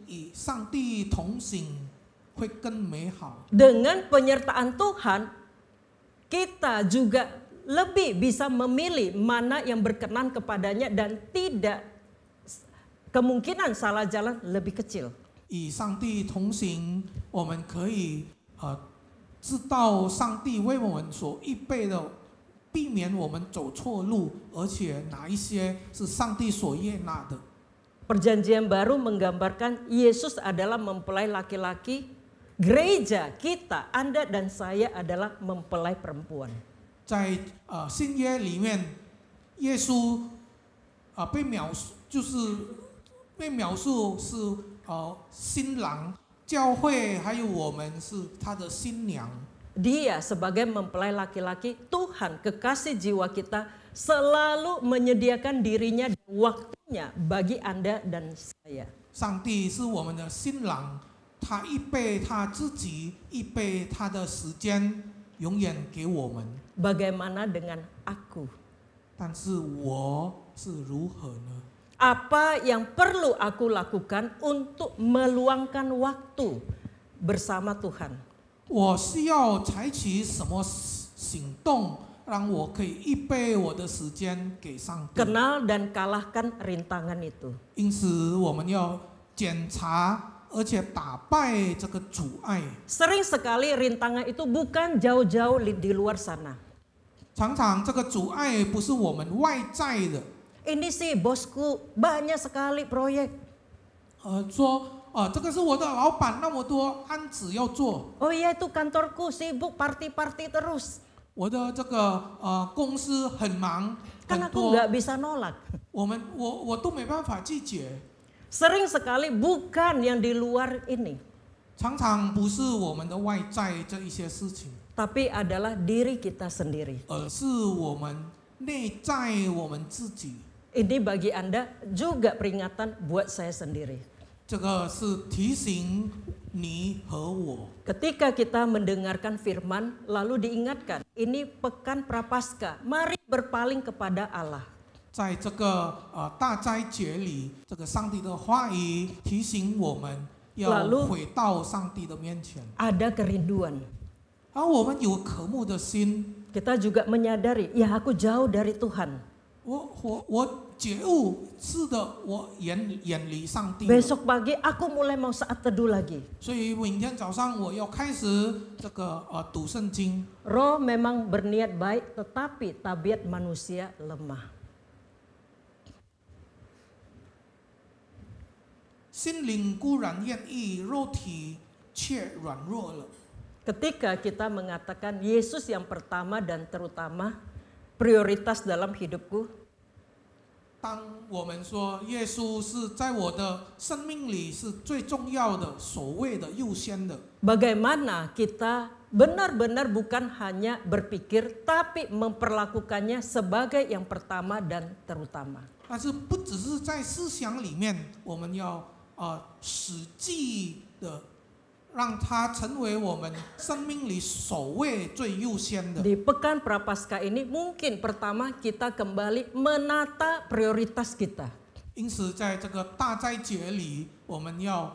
S1: 与上帝同行会更美好？
S3: Dengan penyertaan Tuhan, kita juga lebih bisa memilih mana yang berkenan kepadanya dan tidak kemungkinan salah jalan lebih kecil.
S1: 与上帝同行，我们可以知道上帝为我们所预备的，避免我们走错路，而且哪一些是上帝所悦纳的。
S3: Perjanjian baru menggambarkan Yesus adalah mempelai laki-laki, gereja kita, Anda dan saya adalah mempelai perempuan.
S1: 在新约里面，耶稣被描述是新郎，教会还有我们是他的新娘。
S3: Dia sebagai mempelai laki-laki, Tuhan kekasih jiwa kita selalu menyediakan dirinya dan waktunya bagi Anda dan saya.
S1: 上帝是我们的新郎，他预备他自己，预备他的时间，永远给我们。
S3: Bagaimana dengan aku?
S1: 但是我是如何呢？
S3: Apa yang perlu aku lakukan untuk meluangkan waktu bersama Tuhan?
S1: 我需要采取什么行动，让我可以预备我的时间给上帝？
S3: Kenal dan kalahkan rintangan itu.
S1: 因此，我们要检查，而且打败这个阻碍。
S3: Sering sekali rintangan itu bukan jauh-jauh di luar sana.
S1: 常常这个阻碍不是我们外在的，
S3: Ini sih bosku banyak sekali proyek.
S1: 说这个是我的老板，那么多案子要做。
S3: Oh iya itu kantorku sibuk party-party terus.
S1: 我的这个公司很忙，
S3: Kan
S1: 很
S3: aku
S1: 多，
S3: nggak bisa nolak.
S1: 我都没办法拒绝。
S3: Sering sekali bukan yang di luar ini,
S1: 常常不是我们的外在这一些事情，
S3: tapi adalah diri kita sendiri.
S1: 而是我们内在我们自己。
S3: Ini bagi Anda juga peringatan buat saya sendiri.
S1: 这个是提醒你和我。
S3: Ketika kita mendengarkan firman, lalu diingatkan, ini pekan Prapaskah, mari berpaling kepada Allah.
S1: 在这个大斋节里，这个上帝的话语提醒我们要
S3: Lalu
S1: 回到上帝的面前，
S3: Ada kerinduan.
S1: 而我们有渴慕的心。
S3: Kita juga menyadari, ya aku jauh dari Tuhan.
S1: 我觉悟，是的，我远离上帝了。
S3: Besok pagi aku mulai mau saat teduh lagi.
S1: 所以明天早上我要开始这个读圣经。
S3: Roh memang berniat baik, tetapi tabiat manusia lemah.
S1: 心灵固然愿意，肉体却软弱了。
S3: Ketika kita mengatakan Yesus yang pertama dan terutama, prioritas dalam hidupku?
S1: 当我们说耶稣是在我的生命里是最重要的、首位的、优先的，
S3: Bagaimana kita benar-benar bukan hanya berpikir, tapi memperlakukannya sebagai yang pertama dan terutama.
S1: 但是不只是在思想里面，我们要实际的让它成为我们生命里首位最优先的。
S3: Di Pekan Prapaskah ini mungkin pertama kita kembali menata prioritas kita.
S1: 因此，在这个大斋节里，我们要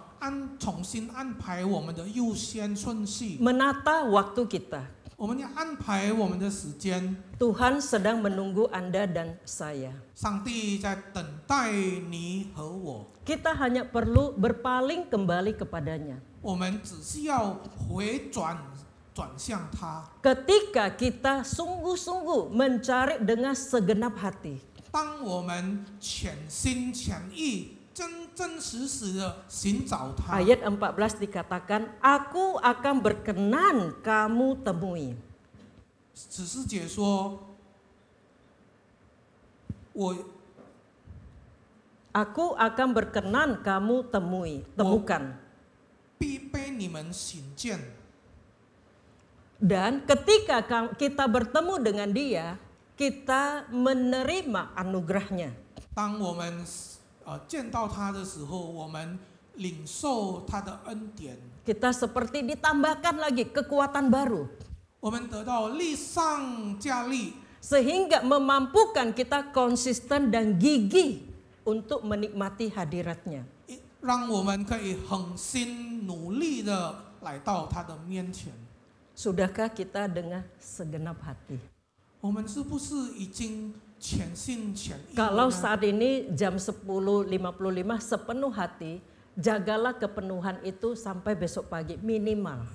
S1: 重新安排我们的优先顺序，
S3: Menata waktu kita.
S1: 我们要安排我们的时间。
S3: Tuhan sedang menunggu Anda dan saya.
S1: 上帝在等待你和我，
S3: Kita hanya perlu berpaling kembali kepadanya.
S1: 我们只需要转向他。
S3: Ketika kita sungguh-sungguh mencari dengan segenap hati.
S1: 当我们全心全意、真实的寻找他。
S3: Ayat 14 dikatakan, Aku akan berkenan kamu temui.
S1: 只是解说，Aku
S3: akan berkenan kamu temukan.
S1: 必被你们寻见。
S3: Dan ketika kita bertemu dengan dia, kita menerima anugerahnya.
S1: 当我们见到他的时候，我们领受他的恩典，
S3: Kita seperti ditambahkan lagi kekuatan baru.
S1: 我们得到力上加力，
S3: Sehingga memampukan kita konsisten dan gigih untuk menikmati hadiratnya.
S1: 让我们可以恒心努力的来到他的面前。
S3: Sudahkah kita dengan segenap hati?
S1: 我们是不是已经全心全意？
S3: Kalau saat ini jam 10.55 sepenuh hati, jagalah kepenuhan itu sampai besok pagi minimal.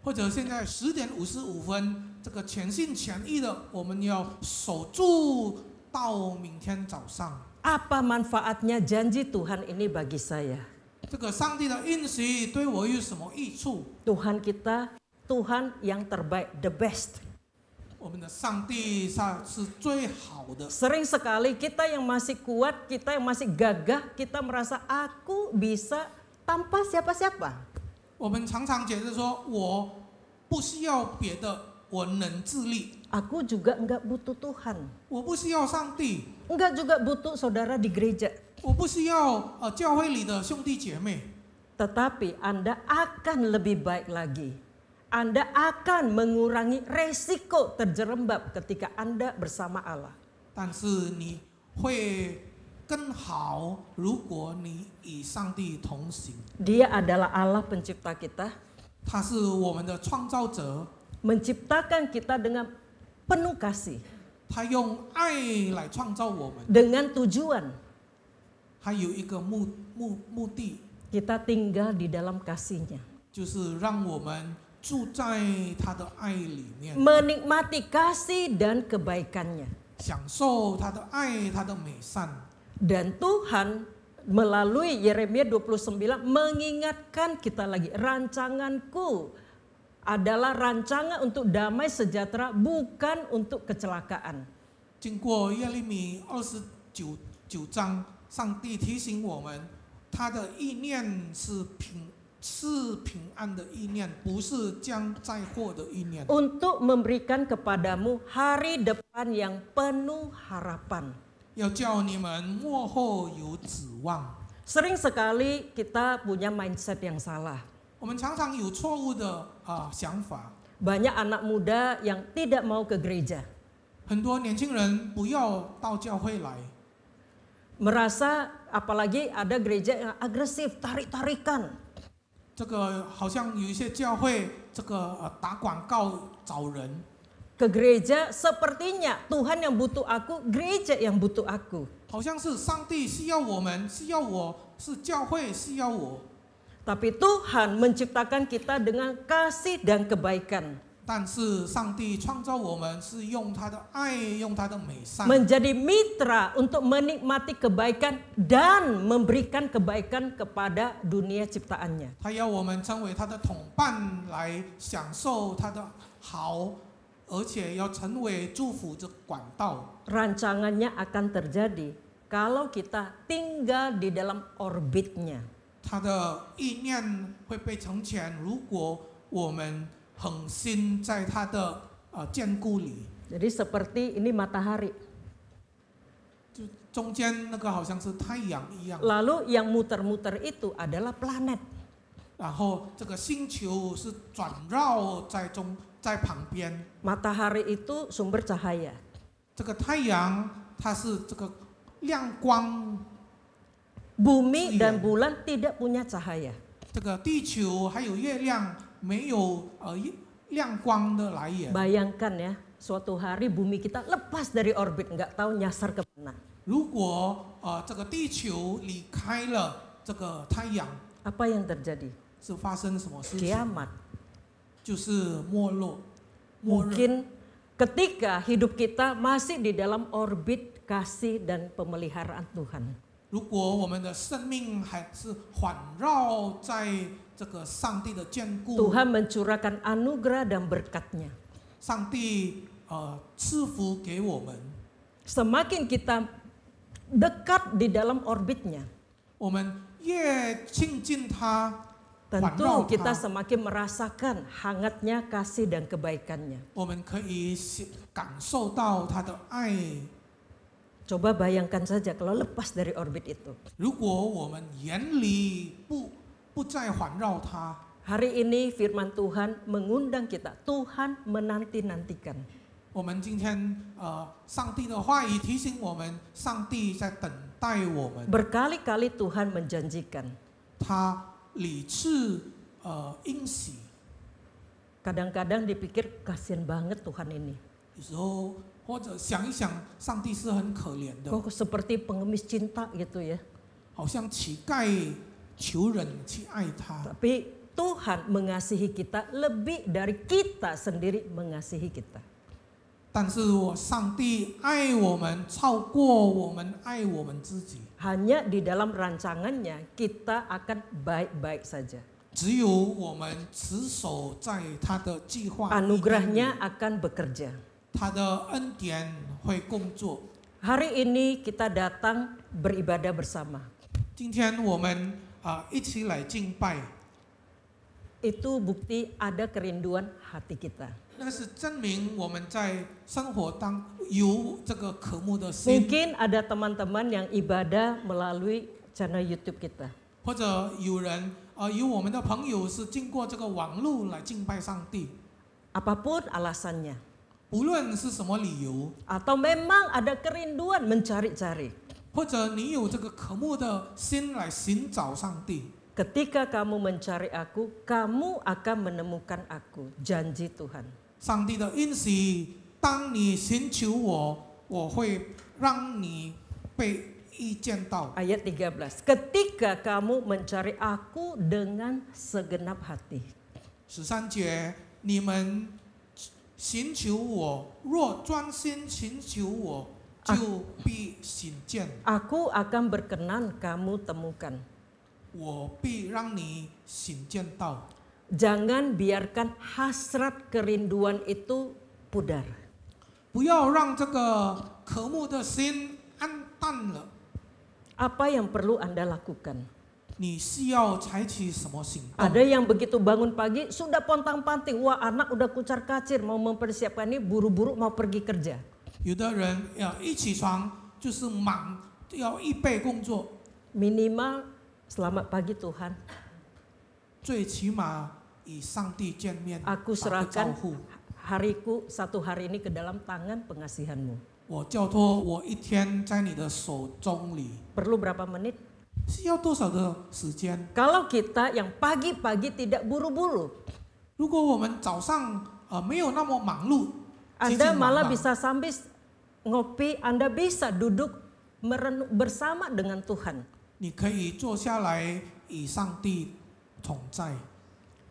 S1: 或者现在10:55，这个全心全意的，我们要守住到明天早上。
S3: Apa manfaatnya janji Tuhan ini bagi saya?
S1: 这个上帝的应许对我有什么益处？
S3: Tuhan kita, Tuhan yang terbaik, the best.
S1: 我们的上帝是最好的。
S3: Sering sekali kita yang masih kuat, kita yang masih gagah, kita merasa aku bisa tanpa siapa-siapa.
S1: 我们常常觉得说，我不需要别的，我能自立。
S3: Aku juga enggak butuh Tuhan.
S1: 我不需要上帝，
S3: Enggak juga butuh saudara di gereja.
S1: 我不需要教会里的兄弟姐妹。
S3: Tetapi Anda akan lebih baik lagi. Anda akan mengurangi resiko terjerembab ketika Anda bersama Allah.
S1: 但是你会更好，如果你与上帝同行。
S3: Dia adalah Allah pencipta kita,
S1: 他是我们的创造者，
S3: menciptakan kita dengan penuh kasih,
S1: 他用爱来创造我们，
S3: dengan tujuan
S1: 还有一个目的，
S3: kita tinggal di dalam kasih-Nya.
S1: 就是让我们住在他的爱里面，
S3: Menikmati kasih dan kebaikan-Nya.
S1: 享受他的爱，他的美善。
S3: Dan Tuhan melalui Yeremia 29 mengingatkan kita lagi, rancanganku adalah rancangan untuk damai sejahtera, bukan untuk kecelakaan.
S1: 经过耶利米29章，上帝提醒我们，他的意念是平安的意念，不是将灾祸的意念。
S3: Untuk memberikan kepadamu hari depan yang penuh harapan.
S1: 要叫你们末后有指望。
S3: Sering sekali kita punya mindset yang salah.
S1: 我们常常有错误的想法，
S3: Banyak anak muda yang tidak mau ke gereja.
S1: 很多年轻人不要到教会来，
S3: Merasa apalagi ada gereja yang agresif, tarik-tarikan.
S1: 这个好像有一些教会这个打广告找人，
S3: Ke gereja sepertinya Tuhan yang butuh aku, gereja yang butuh aku.
S1: 好像是上帝需要我们，需要我，是教会需要我。
S3: Tapi Tuhan menciptakan kita dengan kasih dan kebaikan.
S1: 但是上帝创造我们是用他的爱，用他的美善，
S3: Menjadi mitra untuk menikmati kebaikan dan memberikan kebaikan kepada dunia ciptaannya.
S1: 他要我们成为他的同伴，来享受他的好，而且要成为祝福的管道。
S3: Rancangannya akan terjadi kalau kita tinggal di dalam orbitnya.
S1: 他的意念会被成全，如果我们恒心在他的坚固里。
S3: Jadi seperti ini matahari.
S1: 就中间那个好像是太阳一样，
S3: Lalu yang muter-muter itu adalah planet.
S1: 然后这个星球是转绕在旁边。
S3: Matahari itu sumber cahaya.
S1: 这个太阳它是这个亮光，
S3: Bumi dan bulan tidak punya cahaya.
S1: 这个地球还有月亮没有亮光的来源。
S3: Bayangkan ya, suatu hari bumi kita lepas dari orbit, nggak tahu nyasar ke mana.
S1: 如果这个地球离开了这个太阳，
S3: Apa yang terjadi?
S1: 是发生什么事情？
S3: Kiamat.
S1: 就是没落，末日。
S3: Mungkin ketika hidup kita masih di dalam orbit kasih dan pemeliharaan Tuhan.
S1: 如果我们的生命还是环绕在这个上帝的坚固，
S3: Tuhan mencurahkan anugerah dan berkat-Nya.
S1: 上帝赐福给我们，
S3: Semakin kita dekat di dalam orbitnya,
S1: 我们越亲近他，环绕
S3: tentu kita
S1: 他，
S3: semakin merasakan hangatnya kasih dan kebaikannya.
S1: 我们可以感受到他的爱。
S3: Coba bayangkan saja kalau lepas dari orbit itu.
S1: 如果我们眼里不再环绕他，
S3: Hari ini firman Tuhan mengundang kita, Tuhan menanti-nantikan.
S1: 我们今天上帝的话语提醒我们，上帝在等待我们。
S3: Berkali-kali Tuhan menjanjikan.
S1: 他理智应许，
S3: Kadang-kadang dipikir kasihan banget Tuhan ini.
S1: 有时候或者想一想，上帝是很可怜的，
S3: Kok seperti pengemis cinta gitu ya.
S1: 好像乞丐求人去爱他。
S3: Tapi Tuhan mengasihi kita lebih dari kita sendiri mengasihi kita.
S1: 但是上帝爱我们超过我们爱我们自己。
S3: Hanya di dalam rancangannya kita akan baik-baik saja.
S1: 只有我们持守在他的计划，
S3: Anugerahnya akan bekerja.
S1: 他的恩典会工作。
S3: Hari ini kita datang beribadah bersama.
S1: 今天我们一起来敬拜，
S3: Itu bukti ada kerinduan hati kita.
S1: 那是证明我们在生活当有这个渴慕的心。
S3: Mungkin ada teman-teman yang ibadah melalui channel YouTube kita.
S1: 或者有人有我们的朋友是经过这个网络来敬拜上帝，
S3: Apapun alasannya.
S1: 不论是什么理由，
S3: Atau memang ada kerinduan mencari-cari.
S1: 或者你有这个渴慕的心来寻找上帝。
S3: Ketika kamu mencari aku, kamu akan menemukan aku. Janji Tuhan.
S1: 上帝的应许，当你寻求我，我会让你被遇见到。
S3: Ayat 13. Ketika kamu mencari aku dengan segenap hati.
S1: 13节，你们寻求我，若专心寻求我，就必寻见。
S3: Aku akan berkenan kamu temukan.
S1: 我必让你寻见到。
S3: Jangan biarkan hasrat kerinduan itu pudar.
S1: 不要让这个渴慕的心暗淡了。
S3: Apa yang perlu Anda lakukan?
S1: 你需要采取什么行动？
S3: Ada yang begitu bangun pagi sudah pontang-panting. Wah, anak udah kucar-kacir mau mempersiapkan ini, buru-buru mau pergi kerja.
S1: 有的人一起床就是忙，要预备工作，
S3: Minimal selamat pagi Tuhan.
S1: 最起码与上帝见面，
S3: Aku
S1: 打个招
S3: serahkan
S1: 呼。
S3: hariku satu hari ini ke dalam tangan pengasihan-Mu.
S1: 我交托我一天在你的手中里，
S3: Perlu berapa menit?
S1: 需要多少的时间？
S3: Kalau kita yang pagi-pagi tidak buru-buru,
S1: 如果我们早上没有那么忙碌，
S3: Anda
S1: 急急忙
S3: malah
S1: 忙
S3: bisa sambil ngopi, Anda bisa duduk bersama dengan Tuhan.
S1: 你可以坐下来与上帝同在。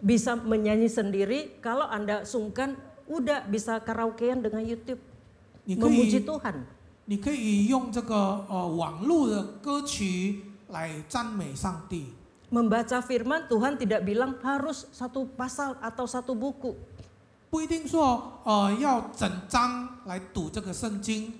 S3: Bisa menyanyi sendiri, kalau Anda sungkan, udah bisa karaokean dengan YouTube.
S1: 你可
S3: Memuji
S1: 以
S3: Tuhan.
S1: 你可以用这个网络的歌曲来赞美上帝。
S3: Membaca firman Tuhan tidak bilang harus satu pasal atau satu buku.
S1: 不一定说要整章来读这个圣经。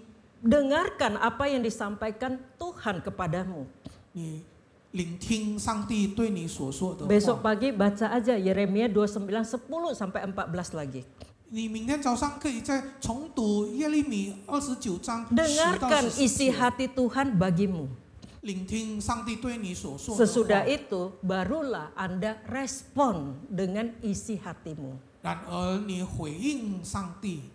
S3: Dengarkan apa yang disampaikan Tuhan kepadamu.
S1: 你聆听上帝对你所说的
S3: Besok
S1: 话。
S3: pagi baca aja Yeremia 29, 10 sampai 14 lagi.
S1: 你明天早上可以再重读耶利米29章10到
S3: Dengarkan
S1: 14
S3: isi
S1: 节，
S3: hati Tuhan bagimu.
S1: 聆听上帝对你所说的
S3: Sesudah
S1: 话。
S3: itu barulah Anda respon dengan isi hatimu.
S1: 然而你回应上帝。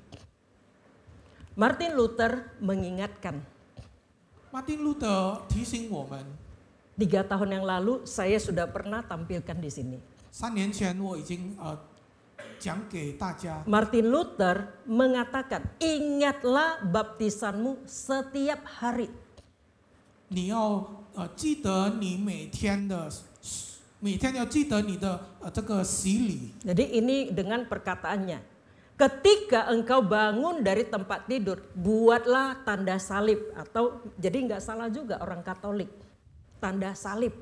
S3: Martin Luther mengingatkan,
S1: 马丁路德提醒我们，
S3: 3 tahun yang lalu saya sudah pernah tampilkan di sini.
S1: 3年前我已经讲给大家，
S3: Martin Luther mengatakan, ingatlah baptisanmu setiap hari.
S1: 你要记得你每天要记得你的这个洗礼。
S3: Jadi ini dengan perkataannya. Ketika engkau bangun dari tempat tidur, buatlah tanda salib. Atau jadi nggak salah juga orang Katolik. Tanda salib.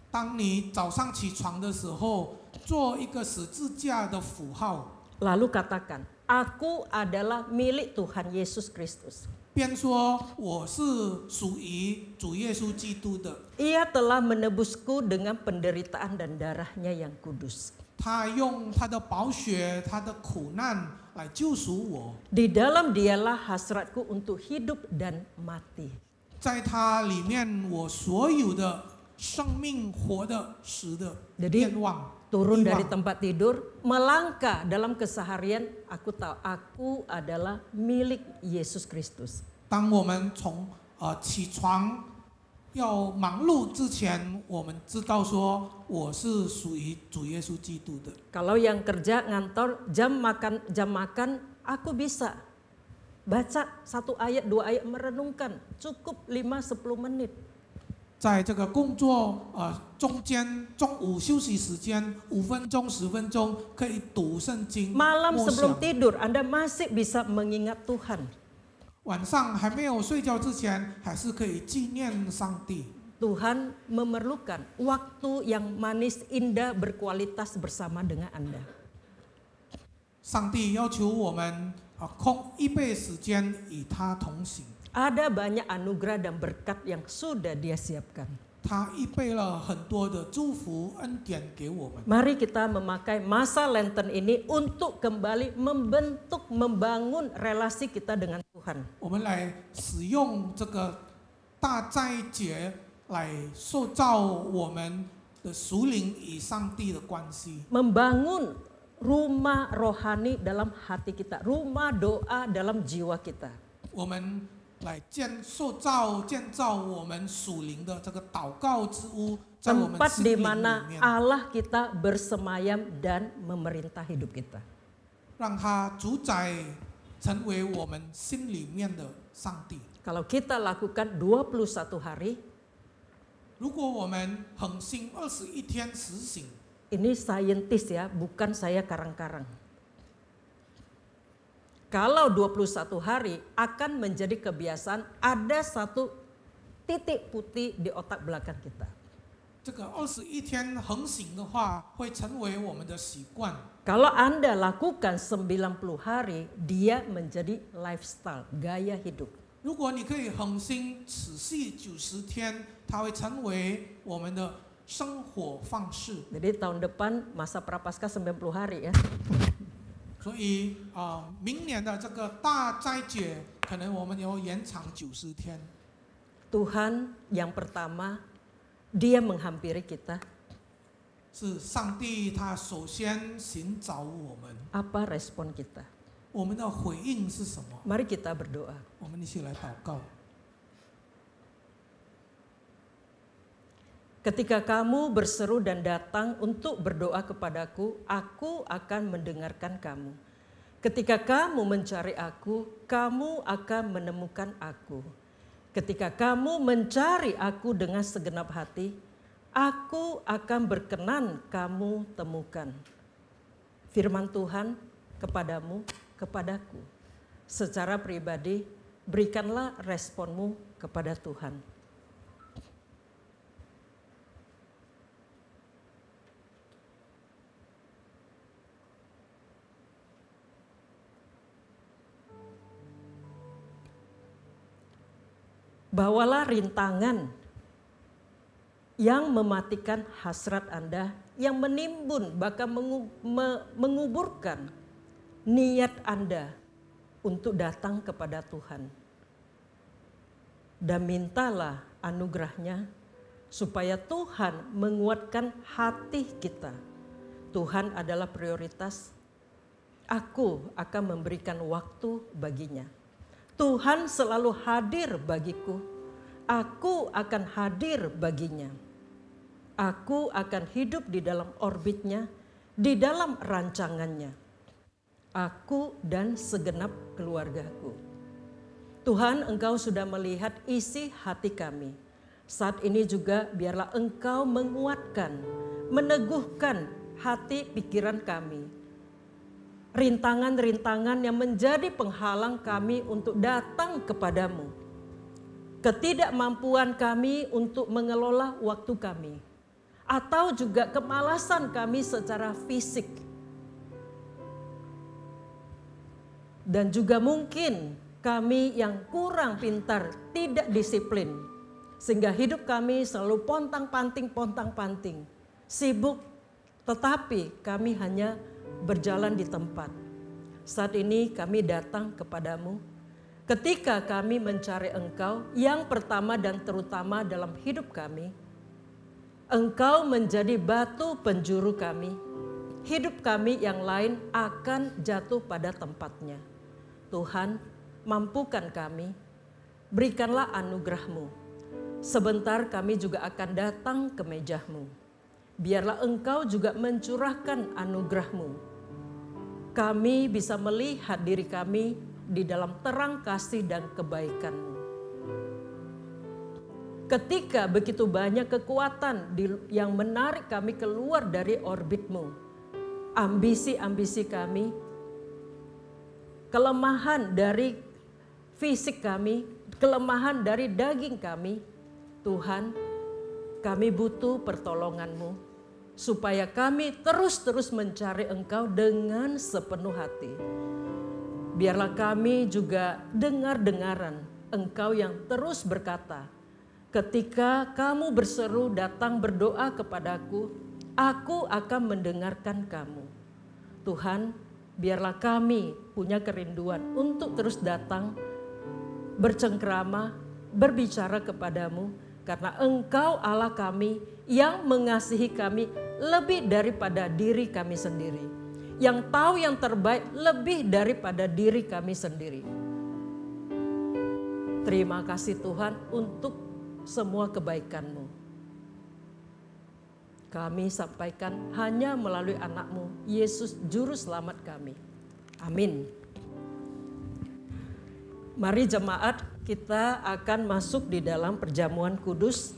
S1: 当你早上起床的时候，做一个十字架的符号，
S3: Lalu katakan, aku adalah milik Tuhan Yesus Kristus.
S1: 便说我是属于主耶稣基督的。
S3: Ia telah menebusku dengan penderitaan dan darahnya yang kudus.
S1: 他用他的宝血、他的苦难来救赎我，
S3: Di dalam dialah hasratku untuk hidup dan mati.
S1: 在他里面，我所有的生命、活的、死的
S3: Jadi
S1: 愿望。
S3: turun
S1: 欲望
S3: dari tempat tidur, melangkah dalam keseharian, aku tahu aku adalah milik Yesus Kristus.
S1: 当我们从起床要忙碌之前，我们知道说我是属于主耶稣基督的。
S3: Kalau yang kerja ngantor jam makan aku bisa baca 1 ayat 2 ayat merenungkan cukup 5-10 menit.
S1: 在这个工作中间，中午休息时间5分钟、10分钟可以读圣经。
S3: Malam
S1: 默
S3: sebelum
S1: 想
S3: tidur Anda masih bisa mengingat Tuhan.
S1: 晚上还没有睡觉之前，还是可以纪念上帝。
S3: Tuhan memerlukan waktu yang manis, indah, berkualitas bersama dengan Anda.
S1: 上帝要求我们空一倍时间与他同行。
S3: Ada banyak anugerah dan berkat yang sudah Dia siapkan.
S1: 他预备了很多的祝福恩典给我们。
S3: Mari kita memakai masa Lenten ini untuk kembali membentuk, membangun relasi kita dengan Tuhan.
S1: 我们来使用这个大斋节来塑造我们的属灵与上帝的关系，
S3: Membangun rumah rohani dalam hati kita, rumah doa dalam jiwa kita.
S1: 我们来塑造、建造我们属灵的这个祷告之屋，在我们
S3: Tempat
S1: 心
S3: di
S1: 灵里
S3: mana
S1: 面，
S3: Allah kita bersemayam dan memerintah hidup kita.
S1: 让它主宰，成为我们心里面的上帝。
S3: Kalau kita lakukan 21 hari,
S1: 如果我们恒心21天实行，
S3: ini saintis ya, bukan saya karang-karang. Kalau 21 hari akan menjadi kebiasaan, ada satu titik putih di otak belakang kita.
S1: 这个21天恒行的话，会成为我们的习惯。
S3: Kalau Anda lakukan 90 hari, dia menjadi lifestyle, gaya hidup.
S1: 如果你可以恒心持续90天，它会成为我们的生活方式。
S3: Jadi tahun depan masa prapaskah 90 hari ya.
S1: 所以明年的这个大斋节，可能我们要延长90天。
S3: Tuhan yang pertama, Dia menghampiri kita.
S1: 是上帝他首先寻找我们，
S3: Apa respon kita?
S1: 我们的回应是什么？
S3: Mari kita berdoa.
S1: 我们一起来祷告。
S3: Ketika kamu berseru dan datang untuk berdoa kepadaku, aku akan mendengarkan kamu. Ketika kamu mencari aku, kamu akan menemukan aku. Ketika kamu mencari aku dengan segenap hati, aku akan berkenan kamu temukan. Firman Tuhan kepadamu, kepadaku. Secara pribadi, berikanlah responmu kepada Tuhan. Bawalah rintangan yang mematikan hasrat Anda, yang menimbun bahkan menguburkan niat Anda untuk datang kepada Tuhan. Dan mintalah anugerahnya supaya Tuhan menguatkan hati kita. Tuhan adalah prioritas. Aku akan memberikan waktu baginya. Tuhan selalu hadir bagiku. Aku akan hadir baginya. Aku akan hidup di dalam orbitnya, di dalam rancangannya. Aku dan segenap keluargaku. Tuhan, Engkau sudah melihat isi hati kami. Saat ini juga biarlah Engkau menguatkan, meneguhkan hati pikiran kami. Rintangan-rintangan yang menjadi penghalang kami untuk datang kepadamu. Ketidakmampuan kami untuk mengelola waktu kami. Atau juga kemalasan kami secara fisik. Dan juga mungkin kami yang kurang pintar, tidak disiplin. Sehingga hidup kami selalu pontang-panting. Sibuk, tetapi kami hanya berjalan di tempat. Saat ini kami datang kepadamu. Ketika kami mencari Engkau, yang pertama dan terutama dalam hidup kami, Engkau menjadi batu penjuru kami. Hidup kami yang lain akan jatuh pada tempatnya. Tuhan, mampukan kami, berikanlah anugerah-Mu. Sebentar kami juga akan datang ke meja-Mu. Biarlah Engkau juga mencurahkan anugerah-Mu. Kami bisa melihat diri kami di dalam terang kasih dan kebaikan-Mu. Ketika begitu banyak kekuatan yang menarik kami keluar dari orbit-Mu, ambisi-ambisi kami, kelemahan dari fisik kami, kelemahan dari daging kami, Tuhan, kami butuh pertolongan-Mu, supaya kami terus-terus mencari Engkau dengan sepenuh hati. Biarlah kami juga dengar-dengaran Engkau yang terus berkata, ketika kamu berseru datang berdoa kepadaku, aku akan mendengarkan kamu. Tuhan, biarlah kami punya kerinduan untuk terus datang, bercengkrama, berbicara kepadamu, karena Engkau Allah kami yang mengasihi kami lebih daripada diri kami sendiri. Yang tahu yang terbaik lebih daripada diri kami sendiri. Terima kasih Tuhan untuk semua kebaikan-Mu. Kami sampaikan hanya melalui anak-Mu, Yesus Juru Selamat kami. Amin. Mari jemaat, kita akan masuk di dalam perjamuan kudus.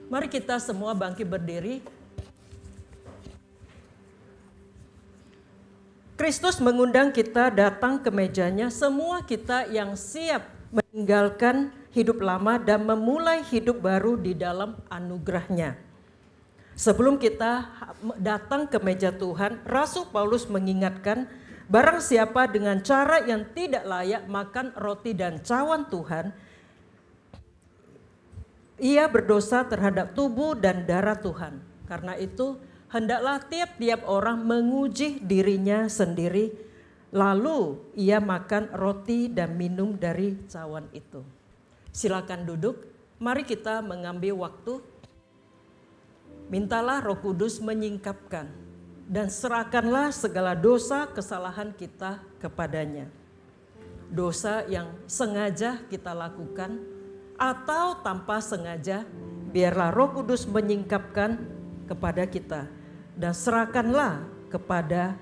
S3: Mari kita semua bangkit berdiri. Kristus mengundang kita datang ke mejanya, semua kita yang siap meninggalkan hidup lama dan memulai hidup baru di dalam anugerah-Nya. Sebelum kita datang ke meja Tuhan, Rasul Paulus mengingatkan, barang siapa dengan cara yang tidak layak makan roti dan cawan Tuhan, ia berdosa terhadap tubuh dan darah Tuhan. Karena itu hendaklah tiap-tiap orang menguji dirinya sendiri, lalu ia makan roti dan minum dari cawan itu. Silakan duduk, mari kita mengambil waktu. Mintalah Roh Kudus menyingkapkan dan serahkanlah segala dosa kesalahan kita kepadanya. Dosa yang sengaja kita lakukan atau tanpa sengaja, biarlah Roh Kudus menyingkapkan kepada kita dan serahkanlah kepada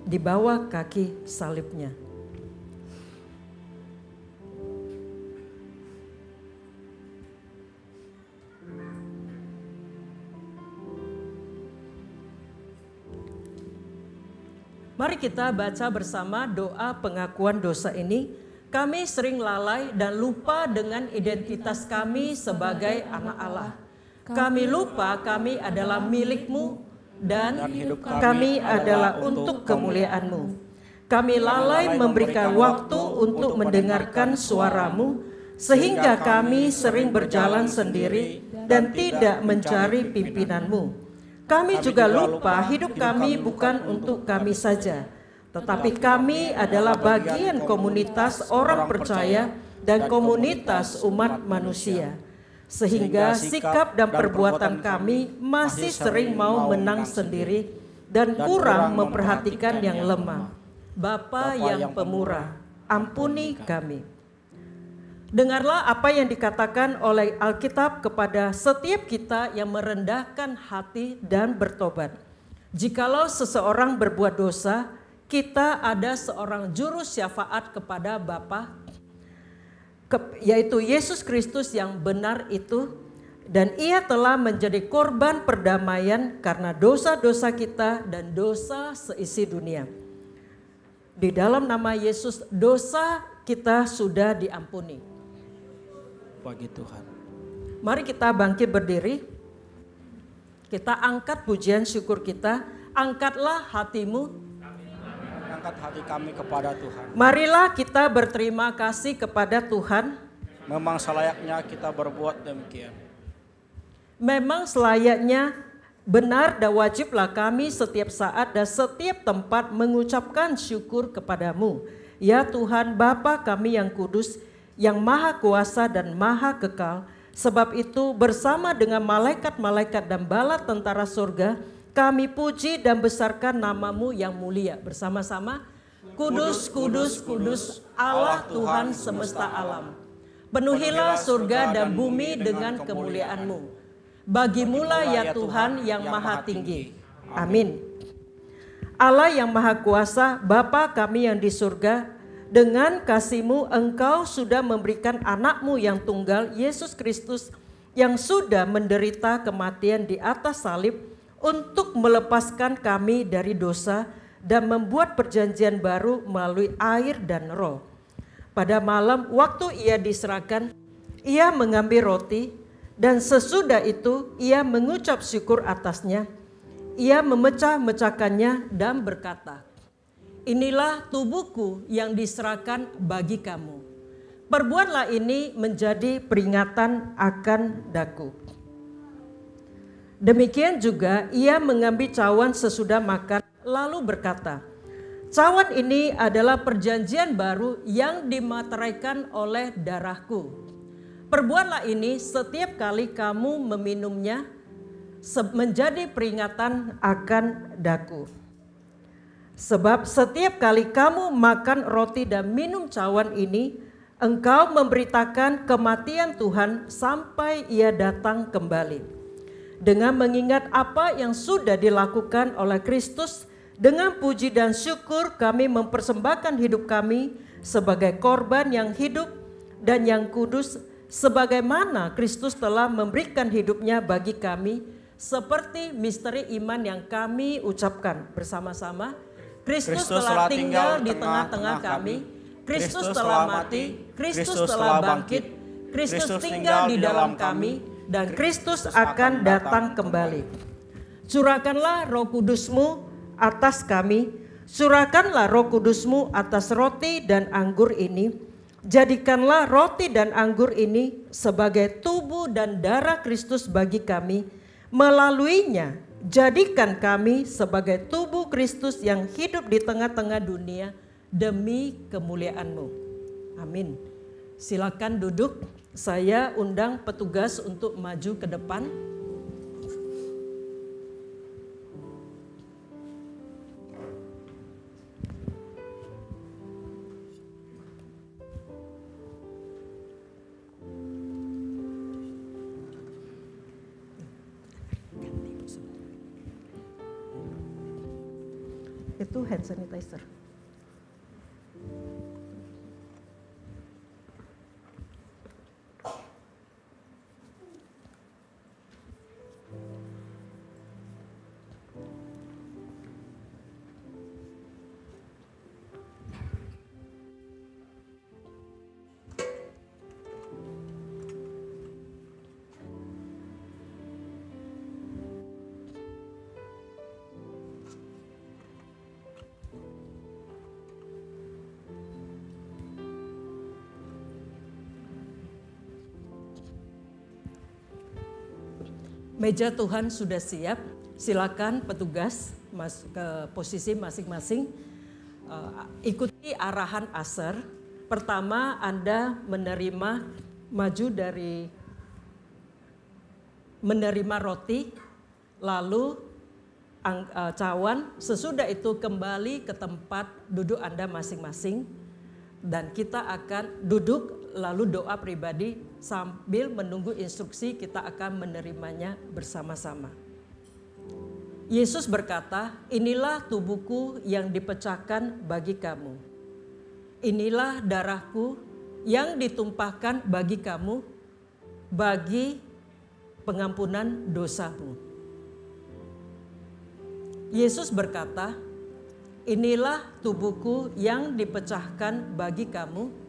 S3: di bawah kaki salibnya. Mari kita baca bersama doa pengakuan dosa ini. Kami sering lalai dan lupa dengan identitas kami sebagai anak Allah. Kami lupa kami adalah milik-Mu dan hidup kami adalah untuk kemuliaan-Mu. Kami lalai memberikan waktu untuk mendengarkan suara-Mu, sehingga kami sering berjalan sendiri dan tidak mencari pimpinan-Mu. Kami juga lupa hidup kami bukan untuk kami saja, tetapi kami adalah bagian komunitas orang percaya dan komunitas umat manusia. Sehingga sikap dan perbuatan kami masih sering mau menang sendiri dan kurang memperhatikan yang lemah. Bapa yang pemurah, ampuni kami. Dengarlah apa yang dikatakan oleh Alkitab kepada setiap kita yang merendahkan hati dan bertobat. Jikalau seseorang berbuat dosa, kita ada seorang juru syafaat kepada Bapa, yaitu Yesus Kristus yang benar itu, dan Ia telah menjadi korban perdamaian karena dosa-dosa kita dan dosa seisi dunia. Di dalam nama Yesus, dosa kita sudah diampuni.
S5: Bagi Tuhan.
S3: Mari kita bangkit berdiri. Kita angkat pujian syukur kita. Angkatlah hatimu.
S5: Angkat hati kami kepada Tuhan.
S3: Marilah kita berterima kasih kepada Tuhan.
S5: Memang selayaknya kita berbuat demikian.
S3: Memang selayaknya, benar dan wajiblah kami setiap saat dan setiap tempat mengucapkan syukur kepadamu. Ya Tuhan Bapa kami yang kudus, yang maha kuasa dan maha kekal. Sebab itu bersama dengan malaikat-malaikat dan bala tentara surga, kami puji dan besarkan nama-Mu yang mulia. Bersama-sama, kudus, kudus, kudus, Allah Tuhan semesta alam. Penuhilah surga dan bumi dengan kemuliaan-Mu. Bagimulah ya Tuhan yang maha tinggi. Amin. Allah yang maha kuasa, Bapa kami yang di surga, dengan kasih-Mu Engkau sudah memberikan anak-Mu yang tunggal, Yesus Kristus, yang sudah menderita kematian di atas salib untuk melepaskan kami dari dosa dan membuat perjanjian baru melalui air dan roh. Pada malam waktu Ia diserahkan, Ia mengambil roti dan sesudah itu Ia mengucap syukur atasnya. Ia memecah-mecahkannya dan berkata, "Inilah tubuhku yang diserahkan bagi kamu. Perbuatlah ini menjadi peringatan akan daku." Demikian juga Ia mengambil cawan sesudah makan lalu berkata, "Cawan ini adalah perjanjian baru yang dimateraikan oleh darahku. Perbuatlah ini setiap kali kamu meminumnya menjadi peringatan akan daku. Sebab setiap kali kamu makan roti dan minum cawan ini, engkau memberitakan kematian Tuhan sampai Ia datang kembali. Dengan mengingat apa yang sudah dilakukan oleh Kristus, dengan puji dan syukur kami mempersembahkan hidup kami sebagai korban yang hidup dan yang kudus, sebagaimana Kristus telah memberikan hidupnya bagi kami, seperti misteri iman yang kami ucapkan bersama-sama. Kristus telah tinggal di tengah-tengah kami, Kristus telah mati, Kristus telah bangkit, Kristus tinggal di dalam kami, dan Kristus akan datang kembali. Curahkanlah Roh Kudus-Mu atas kami, curahkanlah Roh Kudus-Mu atas roti dan anggur ini. Jadikanlah roti dan anggur ini sebagai tubuh dan darah Kristus bagi kami. Melaluinya, jadikan kami sebagai tubuh Kristus yang hidup di tengah-tengah dunia demi kemuliaan-Mu. Amin. Silakan duduk. Saya undang petugas untuk maju ke depan. Itu hand sanitizer. Meja Tuhan sudah siap. Silakan petugas ke posisi masing-masing. Ikuti arahan Asher. Pertama, Anda menerima roti, lalu cawan. Sesudah itu kembali ke tempat duduk Anda masing-masing, dan kita akan duduk lalu doa pribadi sambil menunggu instruksi. Kita akan menerimanya bersama-sama. Yesus berkata, inilah tubuhku yang dipecahkan bagi kamu. Inilah darahku yang ditumpahkan bagi kamu, bagi pengampunan dosamu. Yesus berkata, inilah tubuhku yang dipecahkan bagi kamu.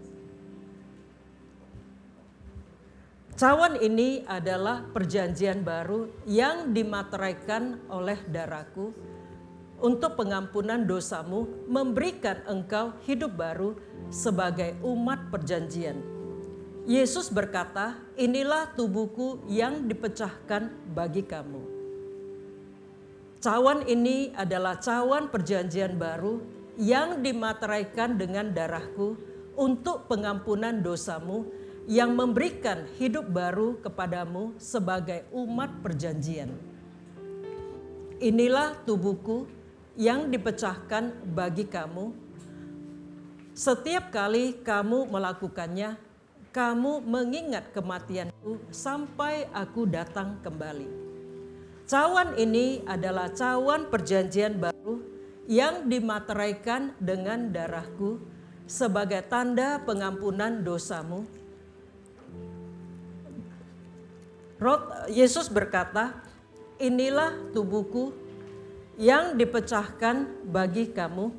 S3: Cawan ini adalah perjanjian baru yang dimateraikan oleh darahku untuk pengampunan dosamu, memberikan engkau hidup baru sebagai umat perjanjian. Yesus berkata, inilah tubuhku yang dipecahkan bagi kamu. Cawan ini adalah cawan perjanjian baru yang dimateraikan dengan darahku untuk pengampunan dosamu, yang memberikan hidup baru kepadamu sebagai umat perjanjian. Inilah tubuhku yang dipecahkan bagi kamu. Setiap kali kamu melakukannya, kamu mengingat kematianku sampai aku datang kembali. Cawan ini adalah cawan perjanjian baru yang dimateraikan dengan darahku sebagai tanda pengampunan dosamu. Yesus berkata, inilah tubuhku yang dipecahkan bagi kamu.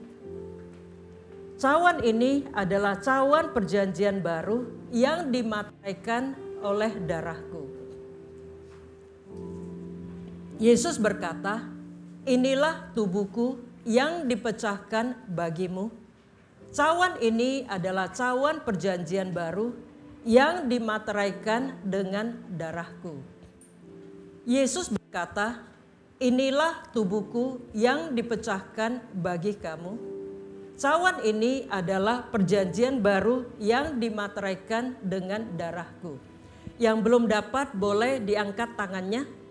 S3: Cawan ini adalah cawan perjanjian baru yang dimateraikan oleh darahku. Yesus berkata, inilah tubuhku yang dipecahkan bagimu. Cawan ini adalah cawan perjanjian baru yang dimateraikan dengan darahku. Yesus berkata, inilah tubuhku yang dipecahkan bagi kamu. Cawan ini adalah perjanjian baru yang dimateraikan dengan darahku. Yang belum dapat boleh diangkat tangannya.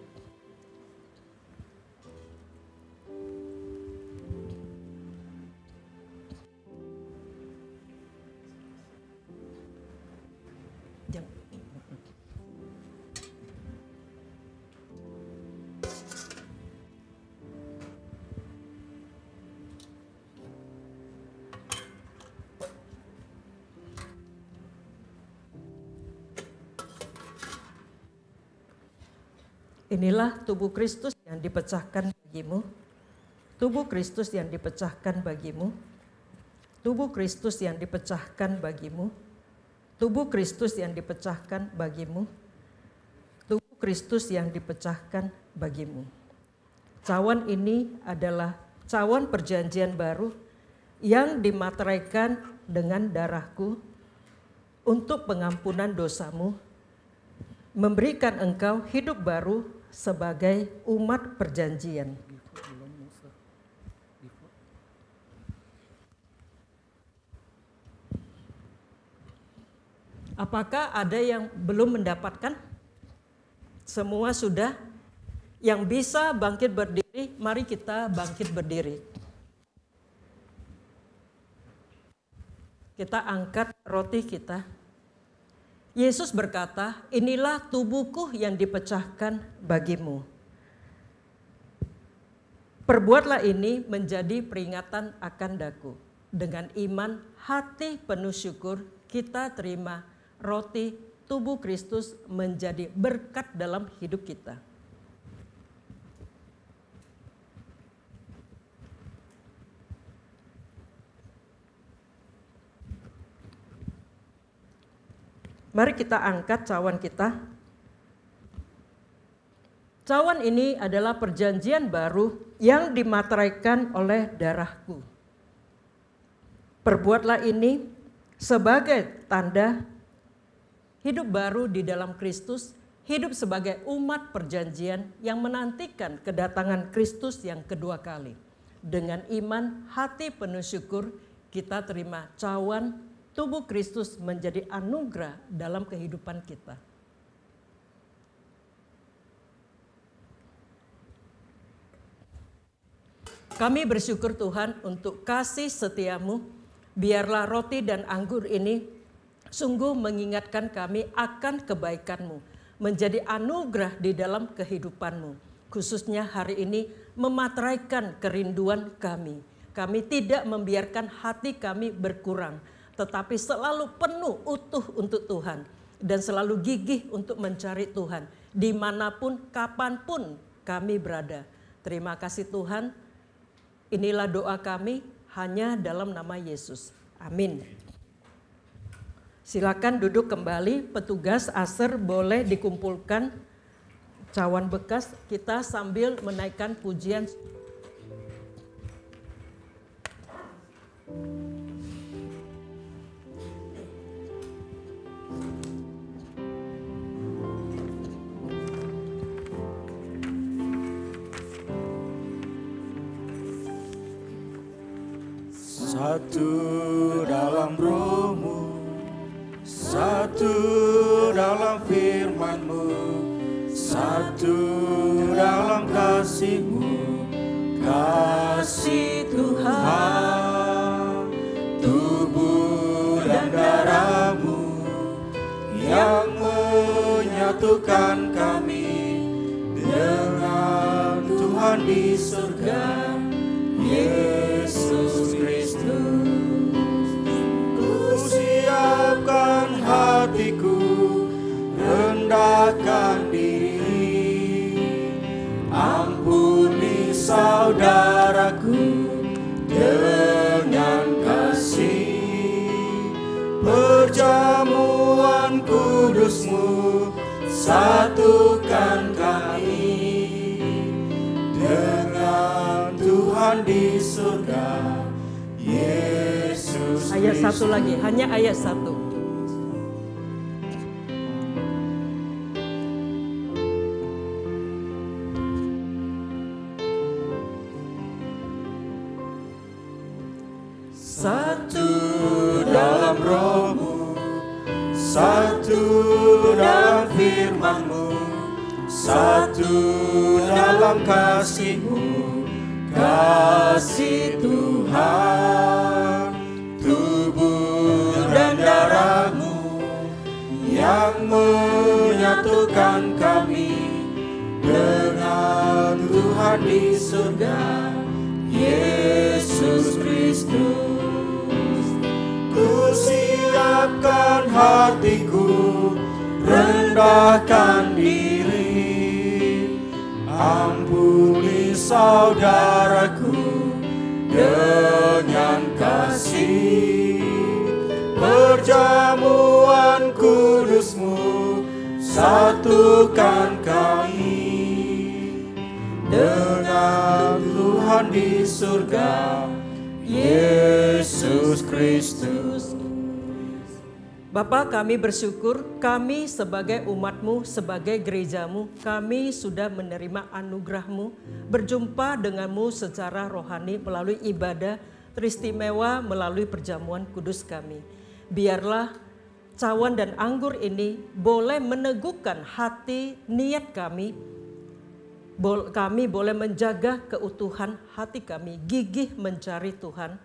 S3: Inilah tubuh Kristus yang dipecahkan bagimu. Tubuh Kristus yang dipecahkan bagimu. Tubuh Kristus yang dipecahkan bagimu. Tubuh Kristus yang dipecahkan bagimu. Tubuh Kristus yang dipecahkan bagimu. Cawan ini adalah cawan perjanjian baru yang dimateraikan dengan darahku untuk pengampunan dosamu, memberikan engkau hidup baru sebagai umat perjanjian. Apakah ada yang belum mendapatkan? Semua sudah. Yang bisa bangkit berdiri, mari kita bangkit berdiri. Kita angkat roti kita. Yesus berkata, inilah tubuhku yang dipecahkan bagimu. Perbuatlah ini menjadi peringatan akan daku. Dengan iman, hati penuh syukur, kita terima roti tubuh Kristus menjadi berkat dalam hidup kita. Mari kita angkat cawan kita. Cawan ini adalah perjanjian baru yang dimateraikan oleh darahku. Perbuatlah ini sebagai tanda hidup baru di dalam Kristus hidup sebagai umat perjanjian yang menantikan kedatangan Kristus yang kedua kali. Dengan iman, hati penuh syukur, kita terima cawan tubuh Kristus menjadi anugerah dalam kehidupan kita. Kami bersyukur Tuhan untuk kasih setiamu. Biarlah roti dan anggur ini sungguh mengingatkan kami akan kebaikanmu, menjadi anugerah di dalam kehidupanmu. Khususnya hari ini memateraikan kerinduan kami. Kami tidak membiarkan hati kami berkurang, tetapi selalu penuh utuh untuk Tuhan. Dan selalu gigih untuk mencari Tuhan, dimanapun, kapanpun kami berada. Terima kasih Tuhan. Inilah doa kami hanya dalam nama Yesus. Amin. Silakan duduk kembali, petugas Aser boleh dikumpulkan cawan bekas, kita sambil menaikkan pujian.
S5: Satu dalam roh-Mu, satu dalam firman-Mu, satu dalam kasih-Mu, kasih Tuhan, tubuh dan darah-Mu yang menyatukan kami dengan Tuhan di surga, Yesus Kristus. Ku siapkan hatiku, rendahkan diri, ampuni saudaraku dengan kasih. Perjamuan kudus-Mu satukan kami dengan Tuhan di surga, Yesus Kristus.
S3: Ayat satu lagi, hanya ayat 1.
S5: Satu dalam roh-Mu, satu dalam firman-Mu, satu dalam kasih-Mu, kasih Tuhan, tubuh dan darah-Mu yang menyatukan kami dengan Tuhan di surga, Yesus Kristus. Ku siapkan hatiku, rendahkan diri, ampuni saudaraku dengan kasih. Perjamuan kudus-Mu satukan kami dengan Tuhan di surga, Yesus Kristus.
S3: Bapa, kami bersyukur kami sebagai umat-Mu, sebagai gereja-Mu, kami sudah menerima anugerah-Mu, berjumpa dengan-Mu secara rohani melalui ibadah teristimewa melalui perjamuan kudus kami. Biarlah cawan dan anggur ini boleh meneguhkan hati niat kami. Kami boleh menjaga keutuhan hati kami, gigih mencari Tuhan,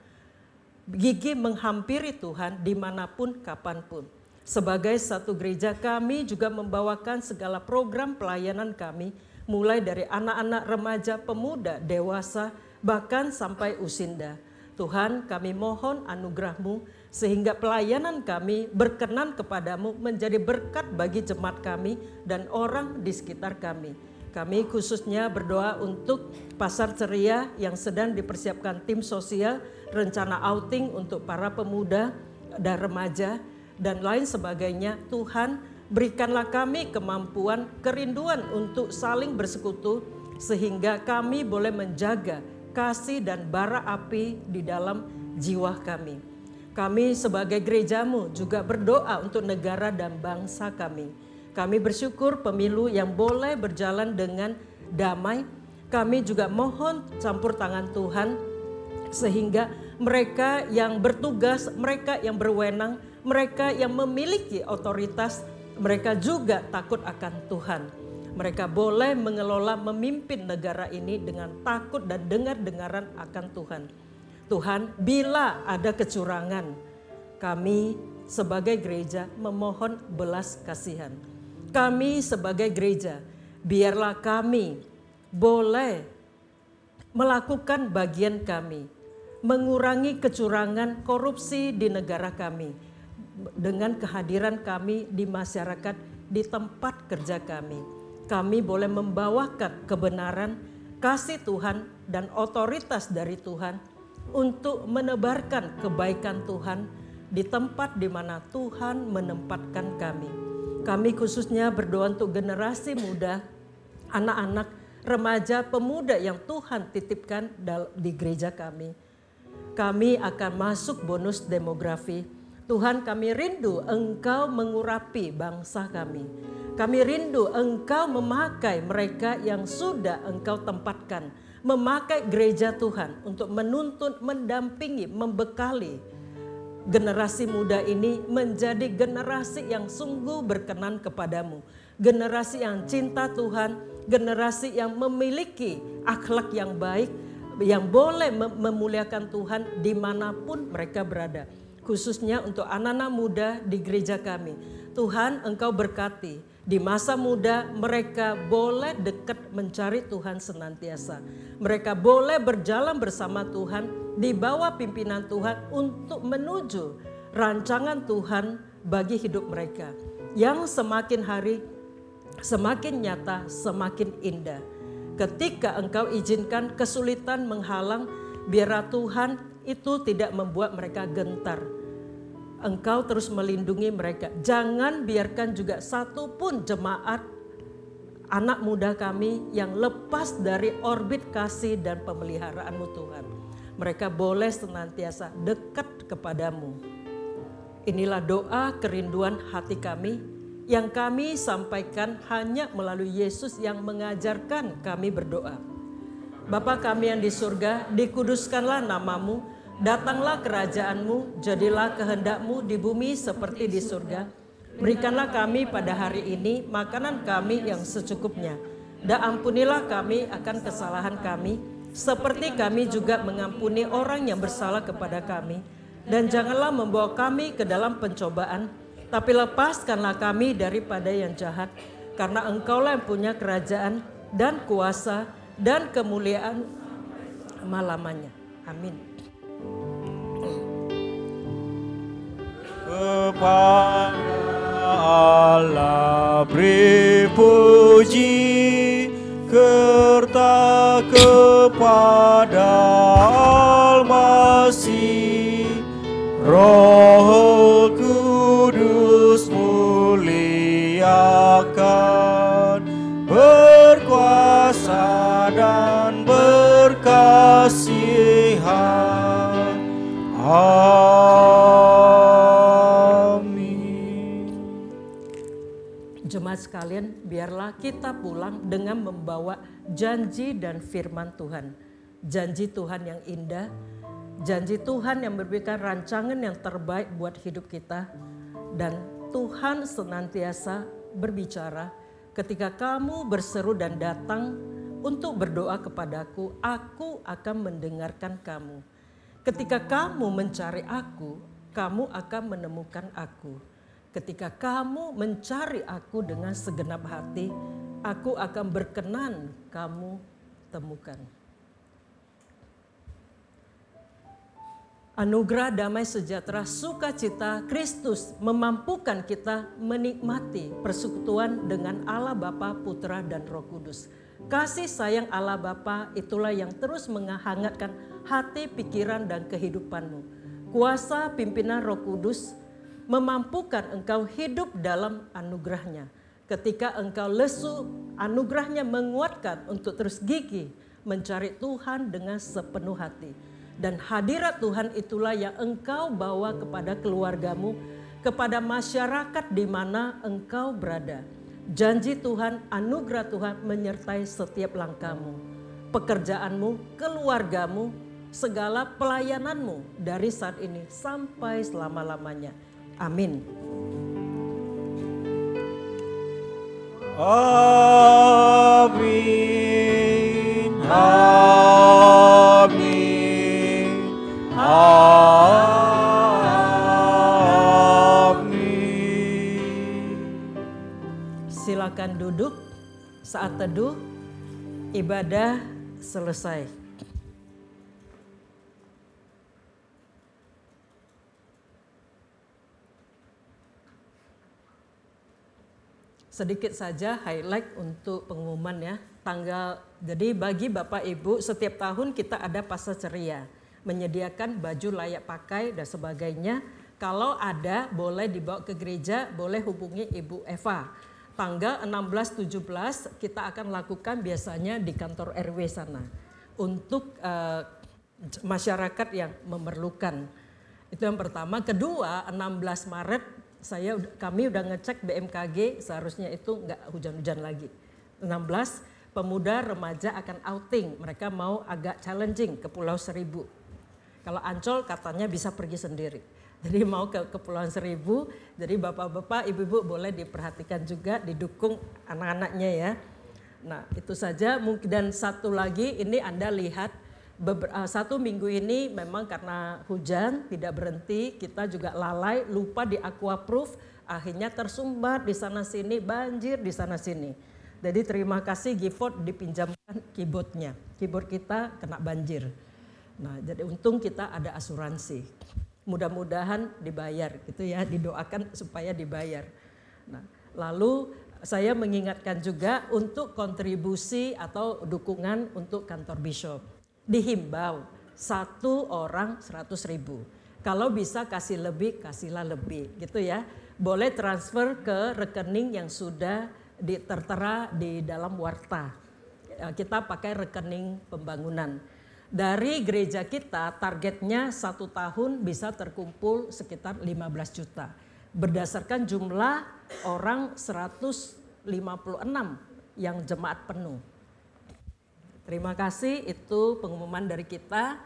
S3: gigih menghampiri Tuhan dimanapun kapanpun. Sebagai satu gereja kami juga membawakan segala program pelayanan kami, mulai dari anak-anak, remaja, pemuda, dewasa, bahkan sampai usinda. Tuhan, kami mohon anugerah-Mu sehingga pelayanan kami berkenan kepadamu, menjadi berkat bagi jemaat kami dan orang di sekitar kami. Kami khususnya berdoa untuk Pasar Ceria yang sedang dipersiapkan tim sosial, rencana outing untuk para pemuda dan remaja dan lain sebagainya. Tuhan, berikanlah kami kemampuan, kerinduan untuk saling bersekutu sehingga kami boleh menjaga kasih dan bara api di dalam jiwa kami. Kami sebagai gereja-Mu juga berdoa untuk negara dan bangsa kami. Kami bersyukur pemilu yang boleh berjalan dengan damai. Kami juga mohon campur tangan Tuhan sehingga mereka yang bertugas, mereka yang berwenang, mereka yang memiliki otoritas, mereka juga takut akan Tuhan. Mereka boleh mengelola, memimpin negara ini dengan takut dan dengar-dengaran akan Tuhan. Tuhan, bila ada kecurangan, kami sebagai gereja memohon belas kasihan. Kami sebagai gereja, biarlah kami boleh melakukan bagian kami, mengurangi kecurangan, korupsi di negara kami, dengan kehadiran kami di masyarakat, di tempat kerja kami. Kami boleh membawakan kebenaran, kasih Tuhan, dan otoritas dari Tuhan untuk menebarkan kebaikan Tuhan di tempat di mana Tuhan menempatkan kami. Kami khususnya berdoa untuk generasi muda, anak-anak, remaja, pemuda yang Tuhan titipkan di gereja kami. Kami akan masuk bonus demografi. Tuhan, kami rindu Engkau mengurapi bangsa kami. Kami rindu Engkau memakai mereka yang sudah Engkau tempatkan. Memakai gereja Tuhan untuk menuntun, mendampingi, membekali generasi muda ini menjadi generasi yang sungguh berkenan kepadamu. Generasi yang cinta Tuhan, generasi yang memiliki akhlak yang baik, yang boleh memuliakan Tuhan dimanapun mereka berada. Khususnya untuk anak-anak muda di gereja kami. Tuhan, Engkau berkati. Di masa muda mereka boleh dekat mencari Tuhan senantiasa. Mereka boleh berjalan bersama Tuhan, di bawah pimpinan Tuhan untuk menuju rancangan Tuhan bagi hidup mereka. Yang semakin hari semakin nyata, semakin indah. Ketika Engkau izinkan kesulitan menghalang, biarlah Tuhan itu tidak membuat mereka gentar. Engkau terus melindungi mereka. Jangan biarkan juga satu pun jemaat anak muda kami yang lepas dari orbit kasih dan pemeliharaan-Mu Tuhan. Mereka boleh senantiasa dekat kepadamu. Inilah doa kerinduan hati kami yang kami sampaikan hanya melalui Yesus yang mengajarkan kami berdoa. Bapa kami yang di surga, dikuduskanlah nama-Mu. Datanglah kerajaan-Mu, jadilah kehendak-Mu di bumi seperti di surga. Berikanlah kami pada hari ini makanan kami yang secukupnya. Dan ampunilah kami akan kesalahan kami, seperti kami juga mengampuni orang yang bersalah kepada kami. Dan janganlah membawa kami ke dalam pencobaan, tapi lepaskanlah kami daripada yang jahat. Karena Engkaulah yang punya kerajaan dan kuasa dan kemuliaan selama-lamanya. Amin.
S5: Kepada Allah beri puji, serta kepada Al-Masih, Roh Kudus muliakan, berkuasa dan berkasihan.
S3: Jemaat sekalian, biarlah kita pulang dengan membawa janji dan firman Tuhan. Janji Tuhan yang indah, janji Tuhan yang memberikan rancangan yang terbaik buat hidup kita. Dan Tuhan senantiasa berbicara, ketika kamu berseru dan datang untuk berdoa kepadaku, aku akan mendengarkan kamu. Ketika kamu mencari aku, kamu akan menemukan aku. Ketika kamu mencari aku dengan segenap hati, aku akan berkenan kamu temukan. Anugerah damai sejahtera sukacita Kristus memampukan kita menikmati persekutuan dengan Allah Bapa, Putra, dan Roh Kudus. Kasih sayang Allah Bapa itulah yang terus menghangatkan hati, pikiran, dan kehidupanmu. Kuasa pimpinan Roh Kudus memampukan engkau hidup dalam anugerahnya. Ketika engkau lesu, anugerahnya menguatkan untuk terus gigih mencari Tuhan dengan sepenuh hati. Dan hadirat Tuhan itulah yang engkau bawa kepada keluargamu, kepada masyarakat di mana engkau berada. Janji Tuhan, anugerah Tuhan menyertai setiap langkahmu, pekerjaanmu, keluargamu, segala pelayananmu dari saat ini sampai selama-lamanya. Amin.
S5: Amin. Amin. Amin.
S3: Silakan duduk. Saat teduh, ibadah selesai. Sedikit saja highlight untuk pengumuman ya. Jadi bagi Bapak Ibu setiap tahun kita ada pasar ceria, menyediakan baju layak pakai dan sebagainya. Kalau ada boleh dibawa ke gereja, boleh hubungi Ibu Eva. Tanggal 16-17 kita akan lakukan biasanya di kantor RW sana untuk masyarakat yang memerlukan. Itu yang pertama. Kedua, 16 Maret kami udah ngecek BMKG, seharusnya itu nggak hujan-hujan lagi. 16 pemuda remaja akan outing, mereka mau agak challenging ke Pulau Seribu. Kalau Ancol katanya bisa pergi sendiri. Jadi mau ke Kepulauan Seribu, jadi bapak-bapak, ibu-ibu boleh diperhatikan juga, didukung anak-anaknya ya. Nah itu saja, dan satu lagi ini Anda lihat, satu minggu ini memang karena hujan tidak berhenti, kita juga lalai, lupa di aquaproof, akhirnya tersumbat di sana sini, banjir di sana sini. Jadi terima kasih Gifford dipinjamkan keyboardnya, keyboard kita kena banjir. Nah jadi untung kita ada asuransi, mudah-mudahan dibayar gitu ya, didoakan supaya dibayar. Nah lalu saya mengingatkan juga untuk kontribusi atau dukungan untuk kantor Bishop. Dihimbau 1 orang 100.000. Kalau bisa kasih lebih, kasihlah lebih gitu ya. Boleh transfer ke rekening yang sudah tertera di dalam warta. Kita pakai rekening pembangunan. Dari gereja kita targetnya 1 tahun bisa terkumpul sekitar 15 juta. Berdasarkan jumlah orang 156 yang jemaat penuh. Terima kasih, itu pengumuman dari kita.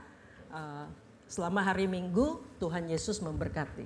S3: Selama hari Minggu, Tuhan Yesus memberkati.